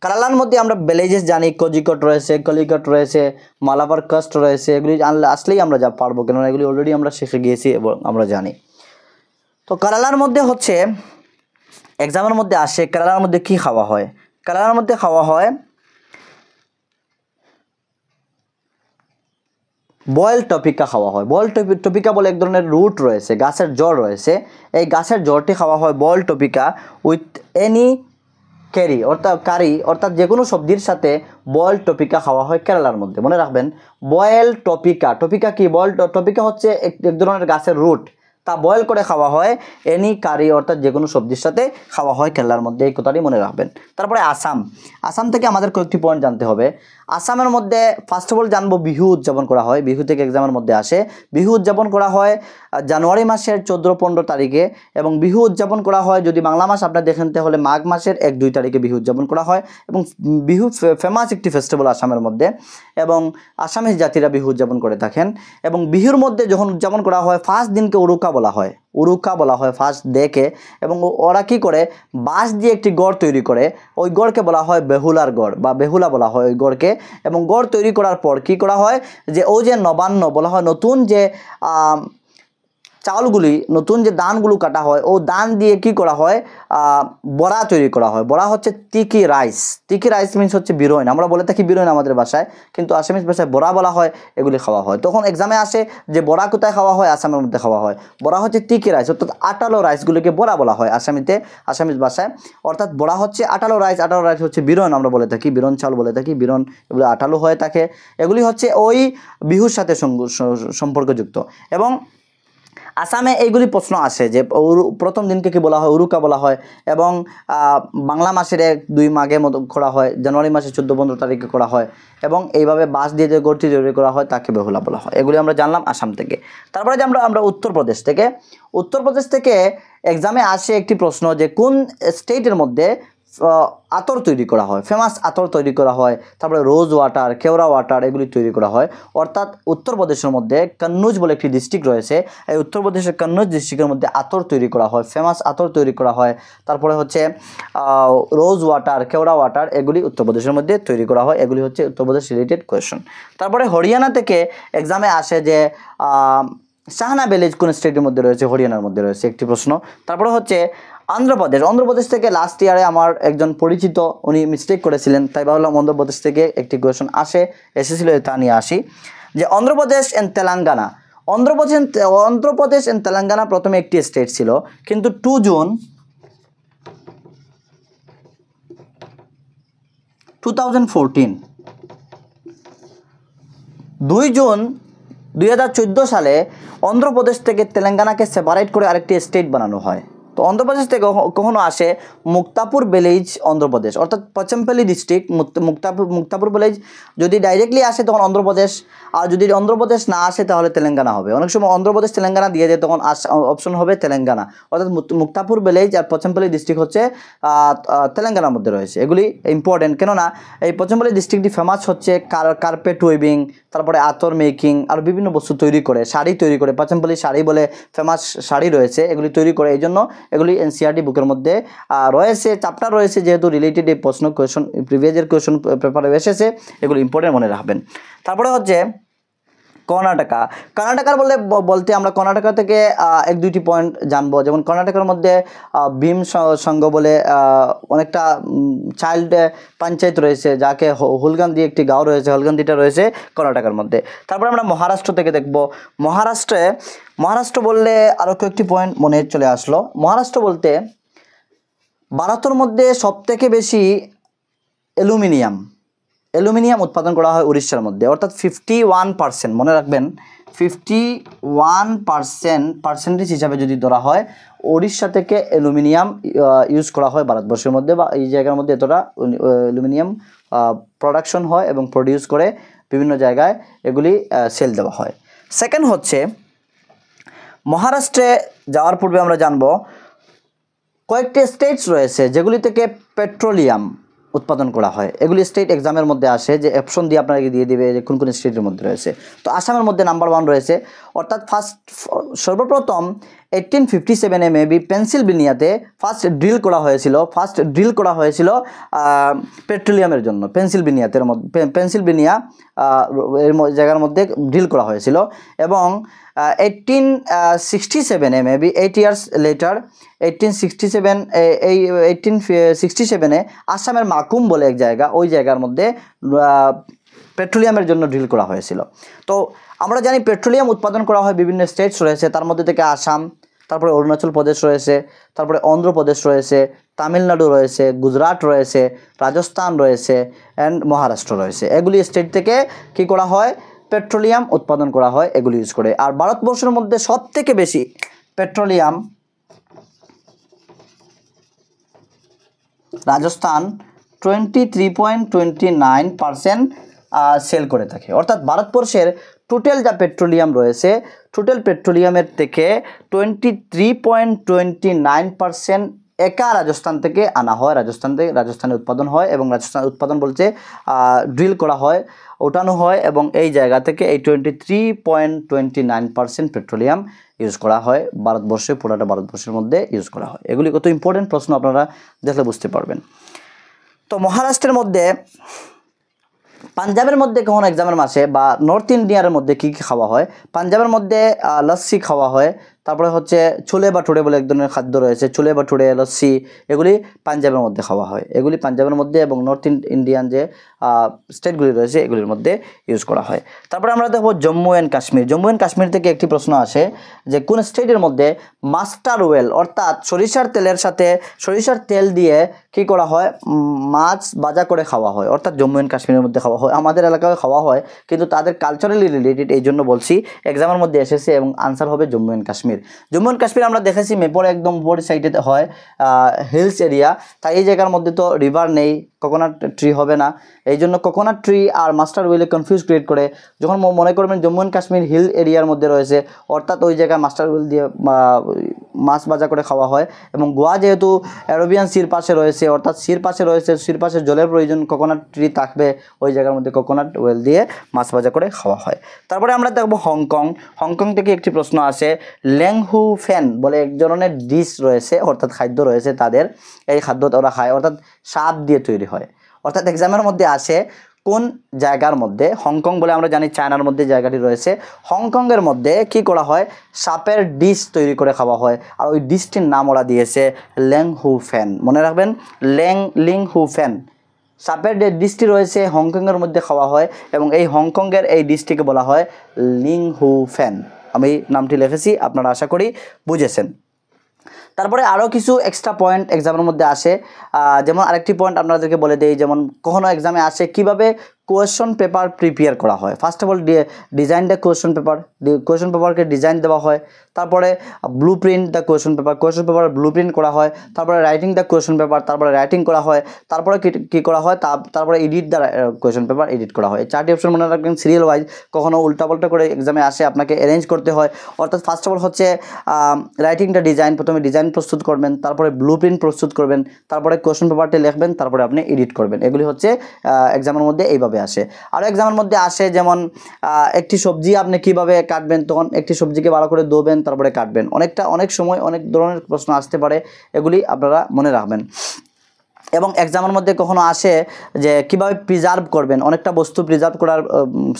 কেরালার মধ্যে আমরা ভিলেজেস জানি, কোজিকোড রয়েছে, কলিকট রয়েছে, মালাবার কাস্ট রয়েছে। এগুলি আসলেই আমরা যা পারবো, কেননা এগুলি অলরেডি আমরা শিখে গিয়েছি এবং আমরা জানি। তো কেরালার মধ্যে হচ্ছে এক্সামের মধ্যে আসে কেরালার মধ্যে কি খাওয়া হয়। কেরালার মধ্যে খাওয়া হয় বয়েল টপিকা খাওয়া হয়। বয়েল টপিকা বলে এক ধরনের রুট রয়েছে, গাছের জড় রয়েছে। এই গাছের জড়টি খাওয়া হয় বয়েল টপিকা উইথ এনি কারি অর্থাৎ যে কোনো সবজির সাথে বয়েল টপিকা খাওয়া হয় কেরালার মধ্যে। মনে রাখবেন বয়েল টপিকা কি, বয়েল টপিকা হচ্ছে এক ধরনের গাছের রুট, তা বয়েল করে খাওয়া হয় এনি কারি অর্থাৎ যে কোনো সবজির সাথে খাওয়া হয় কেরালার মধ্যে, এই কথাটি মনে রাখবেন। তারপরে আসাম থেকে আমাদের কয়েকটি পয়েন্ট জানতে হবে। আসামের মধ্যে ফার্স্ট অফ অল জানবো বিহু উদযাপন করা হয়, বিহু থেকে এক্সামের মধ্যে আসে। বিহু উদযাপন করা হয় জানুয়ারি মাসের 14-15 তারিখে এবং বিহু উদযাপন করা হয়, যদি বাংলা মাস আপনার দেখেন তাহলে মাঘ মাসের 1-2 তারিখে বিহু উদযাপন করা হয়। এবং বিহু ফেমাস একটি ফেস্টিভ্যাল আসামের মধ্যে এবং আসামিজ জাতিরা বিহু উদযাপন করে থাকেন। এবং বিহুর মধ্যে যখন উদযাপন করা হয় ফার্স্ট দিনকে উরুকা বলা হয় ফার্স্ট ডেকে। এবং ওরা কি করে বাঁশ দিয়ে একটি গড় তৈরি করে, ওই গড়কে বলা হয় বেহুলার গড় বা বেহুলা বলা হয় ওই গড়কে। এবং গড় তৈরি করার পর কি করা হয় যে ওই যে নবান্ন বলা হয়, নতুন যে চাউলগুলি, নতুন যে ধানগুলো কাটা হয় ও ধান দিয়ে কি করা হয় বড়া তৈরি করা হয়। বড়া হচ্ছে তিকি রাইস মিন্স হচ্ছে বিরোইন, আমরা বলে থাকি বিরোইন আমাদের ভাষায়, কিন্তু আসামিজ ভাষায় বড়া বলা হয়। এগুলি খাওয়া হয়। তখন এক্সামে আসে যে বড়া কোথায় খাওয়া হয়, আসামের মধ্যে খাওয়া হয়। বড়া হচ্ছে তিকি রাইস অর্থাৎ আটালো রাইসগুলিকে বড়া বলা হয় আসামিজ ভাষায়, অর্থাৎ বড়া হচ্ছে আটালো রাইস হচ্ছে বিরোইন, আমরা বলে থাকি বিরন চাউল বলে থাকি, বিরন এগুলো আটালো হয়ে থাকে। এগুলি হচ্ছে ওই বিহুর সাথে সম্পর্কযুক্ত। এবং আসামে এইগুলি প্রশ্ন আসে যে প্রথম দিনকে কি বলা হয়, উরুকা বলা হয়। এবং বাংলা মাসের 1-2 মাঘে মতো করা হয়, জানুয়ারি মাসের 14-15 তারিখে করা হয়। এবং এইভাবে বাঁশ দিয়ে যে গড়টি তৈরি করা হয় তাকে বেহুলা বলা হয়। এগুলি আমরা জানলাম আসাম থেকে। তারপরে যে আমরা উত্তরপ্রদেশ থেকে এক্সামে আসে একটি প্রশ্ন যে কোন স্টেটের মধ্যে আতর তৈরি করা হয়, ফেমাস আতর তৈরি করা হয়। তারপরে রোজ ওয়াটার, কেওড়া ওয়াটার এগুলি তৈরি করা হয়। অর্থাৎ উত্তরপ্রদেশের মধ্যে কন্নৌজ বলে একটি ডিস্ট্রিক্ট রয়েছে, এই উত্তরপ্রদেশের কন্নৌজ ডিস্ট্রিক্টের মধ্যে আতর তৈরি করা হয়, ফেমাস আতর তৈরি করা হয়। তারপরে হচ্ছে রোজ ওয়াটার, কেওড়া ওয়াটার এগুলি উত্তরপ্রদেশের মধ্যে তৈরি করা হয়। এগুলি হচ্ছে উত্তরপ্রদেশ রিলেটেড কোয়েশ্চন। তারপরে হরিয়ানা থেকে এক্সামে আসে যে শাহনা ভিলেজ কোন স্টেটের মধ্যে রয়েছে, হরিয়ানার মধ্যে রয়েছে একটি প্রশ্ন। তারপরে হচ্ছে অন্ধ্রপ্রদেশ থেকে লাস্ট ইয়ারে আমার একজন পরিচিত উনি মিস্টেক করেছিলেন, তাই ভাবলাম অন্ধ্রপ্রদেশ থেকে একটি কোয়েশন এসেছিল, তা নিয়ে আসি যে অন্ধ্রপ্রদেশ এন্ড তেলেঙ্গানা প্রথমে একটি স্টেট ছিল, কিন্তু 2 জুন 2014 সালে অন্ধ্রপ্রদেশ থেকে তেলেঙ্গানাকে সেপারেট করে আরেকটি স্টেট বানানো হয়। তো অন্ধ্রপ্রদেশ থেকে কখনো আসে মুক্তাপুর ভিলেজ অন্ধ্রপ্রদেশ, অর্থাৎ পচমপল্লী ডিস্ট্রিক্ট মুক্তাপুর ভিলেজ যদি ডাইরেক্টলি আসে তখন অন্ধ্রপ্রদেশ, আর যদি অন্ধ্রপ্রদেশ না আসে তাহলে তেলেঙ্গানা হবে। অনেক সময় অন্ধ্রপ্রদেশ তেলেঙ্গানা দিয়ে দেয়, তখন অপশন হবে তেলেঙ্গানা, অর্থাৎ মুক্তাপুর ভিলেজ আর পচমপল্লী ডিস্ট্রিক্ট হচ্ছে তেলেঙ্গানার মধ্যে রয়েছে। এগুলি ইম্পর্টেন্ট, কেননা এই পচমপল্লী ডিস্ট্রিক্টটি ফেমাস হচ্ছে কার্পেট ওয়েভিং, তারপরে আতর মেকিং আর বিভিন্ন বস্তু তৈরি করে, শাড়ি তৈরি করে, পচমপল্লী শাড়ি বলে ফেমাস শাড়ি রয়েছে, এগুলি তৈরি করে। এই জন্য এগুলি এনসিইআরটি বুকের মধ্যে রয়েছে, চ্যাপ্টার রয়েছে, যেহেতু রিলেটেড এই প্রশ্ন কোয়েশন প্রিভিয়াস কোয়েশন পেপারে এসেছে, এগুলো ইম্পর্টেন্ট মনে রাখবেন। তারপরে হচ্ছে কর্ণাটকার বলতে আমরা কর্ণাটকা থেকে এক দুইটি পয়েন্ট জানবো। যেমন কর্ণাটকের মধ্যে ভীম সংঘ বলে অনেকটা চাইল্ড পঞ্চায়েত রয়েছে, যাকে হুলগান্দি একটি গাঁও রয়েছে, হুলগান্দিটা রয়েছে কর্ণাটকের মধ্যে। তারপরে আমরা মহারাষ্ট্র থেকে দেখব। মহারাষ্ট্র বললে আরও কয়েকটি পয়েন্ট মনে চলে আসলো। মহারাষ্ট্র বলতে ভারতের মধ্যে সবথেকে বেশি অ্যালুমিনিয়াম উৎপাদন করা হয় উড়িষ্যার মধ্যে, অর্থাৎ 51%, মনে রাখবেন 51% হিসাবে যদি ধরা হয়, উড়িষ্যা থেকে অ্যালুমিনিয়াম ইউজ করা হয় ভারতবর্ষের মধ্যে, বা এই জায়গার মধ্যে এতটা অ্যালুমিনিয়াম প্রোডাকশন হয় এবং প্রডিউস করে বিভিন্ন জায়গায় এগুলি সেল দেওয়া হয়। সেকেন্ড হচ্ছে মহারাষ্ট্রে যাওয়ার পূর্বে আমরা জানব কয়েকটি স্টেটস রয়েছে যেগুলি থেকে পেট্রোলিয়াম উৎপাদন করা হয়। এগুলি স্টেট এক্সামের মধ্যে আসে, যে অপশন দিয়ে আপনাকে দিয়ে দিবে যে কোন কোন স্টেটের মধ্যে রয়েছে। তো আসামের মধ্যে নাম্বার 1 রয়েছে, অর্থাৎ সর্বপ্রথম 1857 মেবি পেনসিলভেনিয়াতে ফার্স্ট ড্রিল করা হয়েছিল পেট্রোলিয়ামের জন্য। পেনসিলভেনিয়া এর জায়গার মধ্যে ড্রিল করা হয়েছিল, এবং 1867 মেবি 8 ইয়ার্স লেটার 1867 আসামের মাকুম বলে এক জায়গা, ওই জায়গার মধ্যে পেট্রোলিয়ামের জন্য ড্রিল করা হয়েছিল। তো আমরা জানি পেট্রোলিয়াম উৎপাদন করা হয় বিভিন্ন স্টেটস রয়েছে, তার মধ্যে থেকে আসাম, তারপরে অরুণাচল প্রদেশ রয়েছে, তারপরে অন্ধ্রপ্রদেশ রয়েছে, তামিলনাড়ু রয়েছে, গুজরাট রয়েছে, রাজস্থান রয়েছে অ্যান্ড মহারাষ্ট্র রয়েছে। এগুলি স্টেট থেকে কী করা হয়, পেট্রোলিয়াম উৎপাদন করা হয় এগুলি ইউজ করে। আর ভারতবর্ষের মধ্যে সবথেকে বেশি পেট্রোলিয়াম রাজস্থান 23.29% সেল করে থাকে। অর্থাৎ ভারতবর্ষের টোটাল যা পেট্রোলিয়াম রয়েছে, টোটাল পেট্রোলিয়ামের থেকে 23.29% একা রাজস্থান থেকে আনা হয়, রাজস্থানে উৎপাদন হয়, এবং রাজস্থান উৎপাদন বলতে ড্রিল করা হয়, ওঠানো হয়, এবং এই জায়গা থেকে এই 23.29% পেট্রোলিয়াম ইউজ করা হয় ভারতবর্ষে, পুরোটা ভারতবর্ষের মধ্যে ইউজ করা হয়। এগুলি কত ইম্পর্টেন্ট প্রশ্ন আপনারা দেখলে বুঝতে পারবেন। তো মহারাষ্ট্রের মধ্যে, পাঞ্জাবের মধ্যে কখন এক্সামের মাসে বা নর্থ ইন্ডিয়ার মধ্যে কী কী খাওয়া হয়, পাঞ্জাবের মধ্যে লস্যি খাওয়া হয়, তারপরে হচ্ছে ছোলে বাটুরে বলে এক ধরনের খাদ্য রয়েছে, ছোলে বাটুরে, লস্যি, এগুলি পাঞ্জাবের মধ্যে খাওয়া হয়। এগুলি পাঞ্জাবের মধ্যে এবং নর্থ ইন্ডিয়ান যে স্টেটগুলি রয়েছে এগুলির মধ্যে ইউজ করা হয়। তারপরে আমরা দেখব জম্মু অ্যান্ড কাশ্মীর থেকে একটি প্রশ্ন আসে যে কোন স্টেটের মধ্যে মাস্টার ওয়েল, অর্থাৎ সরিষার তেলের সাথে সরিষার তেল দিয়ে কী করা হয়, মাছ ভাজা করে খাওয়া হয়, অর্থাৎ জম্মু অ্যান্ড কাশ্মীরের মধ্যে খাওয়া হয়। আমাদের এলাকায় খাওয়া হয়, কিন্তু তাদের কালচারালি রিলেটেড, এই জন্য বলছি, এক্সামের মধ্যে এসেছে, এবং আনসার হবে জম্মু অ্যান্ড কাশ্মীর। আমরা দেখেছি মেপর একদম উপর সাইডে হয় হিলস এরিয়া, তাই এই জায়গার মধ্যে তো রিভার নেই, কোকোনাট ট্রি হবে না, এই জন্য কোকোনাট ট্রি আর মাস্টার ওয়েলে কনফিউজ ক্রিয়েট করে। যখন মনে করবেন জম্মু অ্যান্ড কাশ্মীর হিল এরিয়ার মধ্যে রয়েছে, অর্থাৎ ওই জায়গায় মাস্টার ওয়েল দিয়ে মাছ ভাজা করে খাওয়া হয়। এবং গোয়া যেহেতু অ্যারাবিয়ান সির পাশে রয়েছে, অর্থাৎ সির পাশে জলের প্রয়োজন, কোকোনাট ট্রি থাকবে, ওই জায়গার মধ্যে কোকোনাট ওয়েল দিয়ে মাছ ভাজা করে খাওয়া হয়। তারপরে আমরা দেখব হংকং থেকে একটি প্রশ্ন আসে, ল্যাংহু ফ্যান বলে এক ধরনের ডিশ রয়েছে, অর্থাৎ খাদ্য রয়েছে তাদের, এই খাদ্য ওরা খায়, অর্থাৎ সাপ দিয়ে তৈরি হয়। অর্থাৎ এক্সামের মধ্যে আসে কোন জায়গার মধ্যে, হংকং বলে আমরা জানি চায়নার মধ্যে জায়গাটি রয়েছে, হংকংয়ের মধ্যে কি করা হয়, সাপের ডিশ তৈরি করে খাওয়া হয়, আর ওই ডিশটির নাম ওরা দিয়েছে ল্যাংহু ফ্যান। মনে রাখবেন, লিংহু ফ্যান। সাপের যে ডিশটি রয়েছে হংকংয়ের মধ্যে খাওয়া হয়, এবং এই হংকংয়ের এই ডিশটিকে বলা হয় লিংহু ফ্যান। আমি নামটি লিখেছি, আপনারা আশা করি বুঝেছেন। তারপরে আরও কিছু এক্সট্রা পয়েন্ট এক্সামের মধ্যে আসে, যেমন আরেকটি পয়েন্ট আপনাদেরকে বলে দেই, যেমন কখনো এক্সামে আসে কিভাবে কোয়েশ্চন পেপার প্রিপেয়ার করা হয়। First of all design the question paper, question পেপারকে ডিজাইন দেওয়া হয়, তারপরে blueprint the question paper blueprint করা হয়, তারপরে রাইটিং দ্য কোয়েশ্চন পেপার, তারপরে রাইটিং করা হয়, তারপরে কী করা হয়, তারপরে edit the question paper edit করা হয়। এই 4টি অপশন মনে রাখবেন সিরিয়াল ওয়াইজ, কখনো উল্টাপাল্টা করে এক্সামে আসে, আপনাকে অ্যারেঞ্জ করতে হয়। অর্থাৎ ফার্স্ট অফ অল হচ্ছে রাইটিংটা ডিজাইন, প্রথমে ডিজাইন প্রস্তুত করবেন, তারপরে ব্লু প্রিন্ট প্রস্তুত করবেন, তারপরে কোয়েশ্চন পেপারটি লিখবেন, তারপরে আপনি এডিট করবেন। এগুলি হচ্ছে এক্সামের মধ্যে এইভাবে আসে। আরও এক্সামের মধ্যে আসে যেমন একটি সবজি আপনি কিভাবে কাটবেন, তখন একটি সবজিকে ভালো করে ধোবেন তারপরে কাটবেন। অনেক সময় অনেক ধরনের প্রশ্ন আসতে পারে, এগুলি আপনারা মনে রাখবেন। এবং এক্সামের মধ্যে কখনো আসে যে কিভাবে প্রিজার্ভ করবেন, অনেকটা বস্তু প্রিজার্ভ করার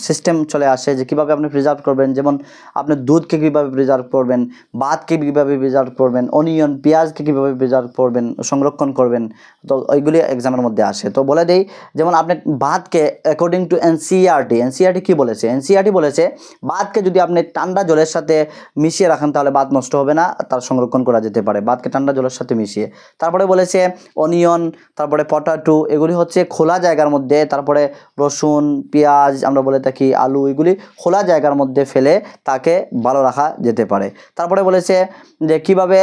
সিস্টেম চলে আসে যে কিভাবে আপনি প্রিজার্ভ করবেন, যেমন আপনি দুধকে কীভাবে প্রিজার্ভ করবেন, ভাতকে কীভাবে প্রিজার্ভ করবেন, অনিয়ন পেঁয়াজকে কীভাবে প্রিজার্ভ করবেন, সংরক্ষণ করবেন। তো ওইগুলি এক্সামের মধ্যে আসে। তো বলে দেই, যেমন আপনি ভাতকে অ্যাকর্ডিং টু এনসিইআরটি কী বলেছে, এনসিইআরটি বলেছে ভাতকে যদি আপনি ঠান্ডা জলের সাথে মিশিয়ে রাখেন তাহলে ভাত নষ্ট হবে না, তার সংরক্ষণ করা যেতে পারে, ভাতকে ঠান্ডা জলের সাথে মিশিয়ে। তারপরে বলেছে অনিয়ন, তারপরে পটাটো, এগুলি হচ্ছে খোলা জায়গার মধ্যে, তারপরে রসুন, পেঁয়াজ আমরা বলে থাকি, আলু, এগুলি খোলা জায়গার মধ্যে ফেলে তাকে ভালো রাখা যেতে পারে। তারপরে বলেছে যে কিভাবে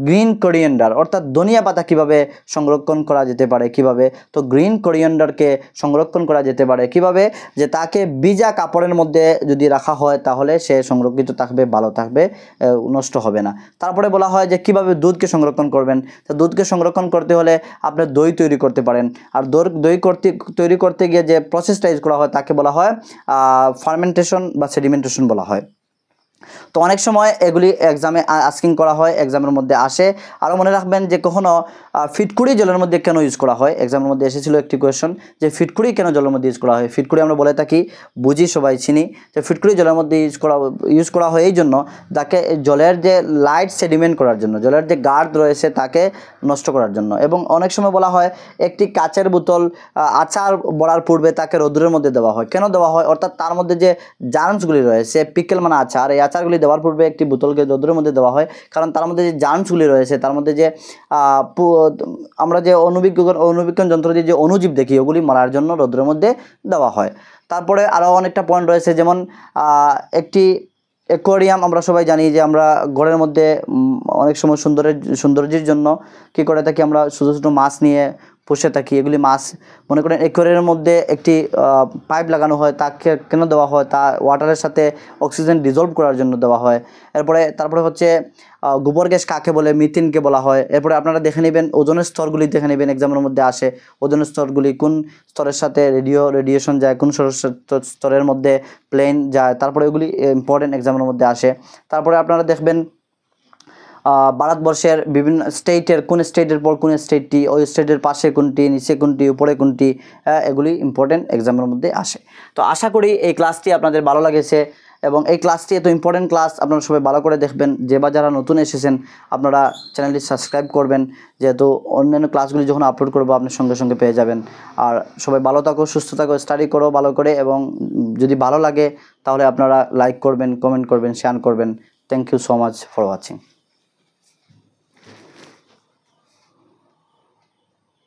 গ্রিন কোরিয়েন্ডার অর্থাৎ ধনিয়া পাতা কিভাবে সংরক্ষণ করা যেতে পারে, কিভাবে, তো গ্রিন কোরিয়েন্ডারকে সংরক্ষণ করা যেতে পারে কিভাবে, যে তাকে ভিজা কাপড়ের মধ্যে যদি রাখা হয় তাহলে সে সংরক্ষিত থাকবে, ভালো থাকবে, নষ্ট হবে না। তারপরে বলা হয় যে কিভাবে দুধকে সংরক্ষণ করবেন, তো দুধকে সংরক্ষণ করতে হলে আপনি দই তৈরি করতে পারেন, আর দই তৈরি করতে গিয়ে যে প্রসেসটা ইউজ করা হয় তাকে বলা হয় ফার্মেন্টেশন বা সেডিমেন্টেশন বলা হয়। তো অনেক সময় এগুলি এক্সামে আস্কিং করা হয়, এক্সামের মধ্যে আসে। আরও মনে রাখবেন যে কখনো ফিটকুড়ি জলের মধ্যে কেন ইউজ করা হয়, এক্সামের মধ্যে এসেছিল একটি কোয়েশ্চন যে ফিটকুড়ি কেন জলের মধ্যে ইউজ করা হয়। ফিটকুড়ি আমরা বলে থাকি, বুঝি সবাই চিনি, যে ফিটকুড়ি জলের মধ্যে ইউজ করা হয় এই জন্য যাকে জলের যে লাইট সেডিমেন্ট করার জন্য, জলের যে গার্ড রয়েছে তাকে নষ্ট করার জন্য। এবং অনেক সময় বলা হয় একটি কাচের বোতল আচার বড়ার পূর্বে তাকে রোদ্রের মধ্যে দেওয়া হয়, কেন দেওয়া হয়, অর্থাৎ তার মধ্যে যে জার্মসগুলি রয়েছে, পিকেল মানে আচার, এই আচারগুলি দেওয়ার পূর্বে একটি বোতলকে রোদ্রের মধ্যে দেওয়া হয়, কারণ তার মধ্যে যে জার্মসগুলি রয়েছে, তার মধ্যে যে আমরা যে অণুবীক্ষণ যন্ত্র দিয়ে যে অণুজীব দেখি ওগুলি মারার জন্য রোদ্রের মধ্যে দেওয়া হয়। তারপরে আরও অনেকটা পয়েন্ট রয়েছে, যেমন একটি অ্যাকোয়ারিয়াম আমরা সবাই জানি যে আমরা ঘরের মধ্যে অনেক সময় সৌন্দর্যের জন্য কী করে থাকি, আমরা ছোটো ছোটো মাছ নিয়ে পুষে থাকি। এগুলি মাছ মনে করেন অ্যাকোয়ারিয়ামের মধ্যে একটি পাইপ লাগানো হয়, তাকে কেন দেওয়া হয়, তা ওয়াটারের সাথে অক্সিজেন ডিজলভ করার জন্য দেওয়া হয়। তারপরে হচ্ছে গোবর গ্যাস কাকে বলে, মিথেনকে বলা হয়। এরপরে আপনারা দেখে নেবেন ওজনের স্তরগুলি দেখে নেবেন, এক্সামের মধ্যে আসে ওজনের স্তরগুলি কোন স্তরের সাথে রেডিয়েশন যায়, কোন স্তরের মধ্যে প্লেন যায়, তারপরে এগুলি ইম্পর্টেন্ট এক্সামের মধ্যে আসে। তারপরে আপনারা দেখবেন ভারতবর্ষের বিভিন্ন স্টেটের কোন স্টেটের পর কোন স্টেটটি, ওই স্টেটের পাশে কোনটি, নিচে কোনটি, উপরে কোনটি, এগুলি ইম্পর্টেন্ট এক্সামের মধ্যে আসে। তো আশা করি এই ক্লাসটি আপনাদের ভালো লাগেছে এবং এই ক্লাসটি এত ইম্পর্টেন্ট ক্লাস, আপনারা সবাই ভালো করে দেখবেন। যারা নতুন এসেছেন আপনারা চ্যানেলটি সাবস্ক্রাইব করবেন, যেহেতু অন্যান্য ক্লাসগুলি যখন আপলোড করবো আপনি সঙ্গে সঙ্গে পেয়ে যাবেন। আর সবাই ভালো থাকো, সুস্থ থাকো, স্টাডি করো ভালো করে, এবং যদি ভালো লাগে তাহলে আপনারা লাইক করবেন, কমেন্ট করবেন, শেয়ার করবেন। Thank you so much for watching.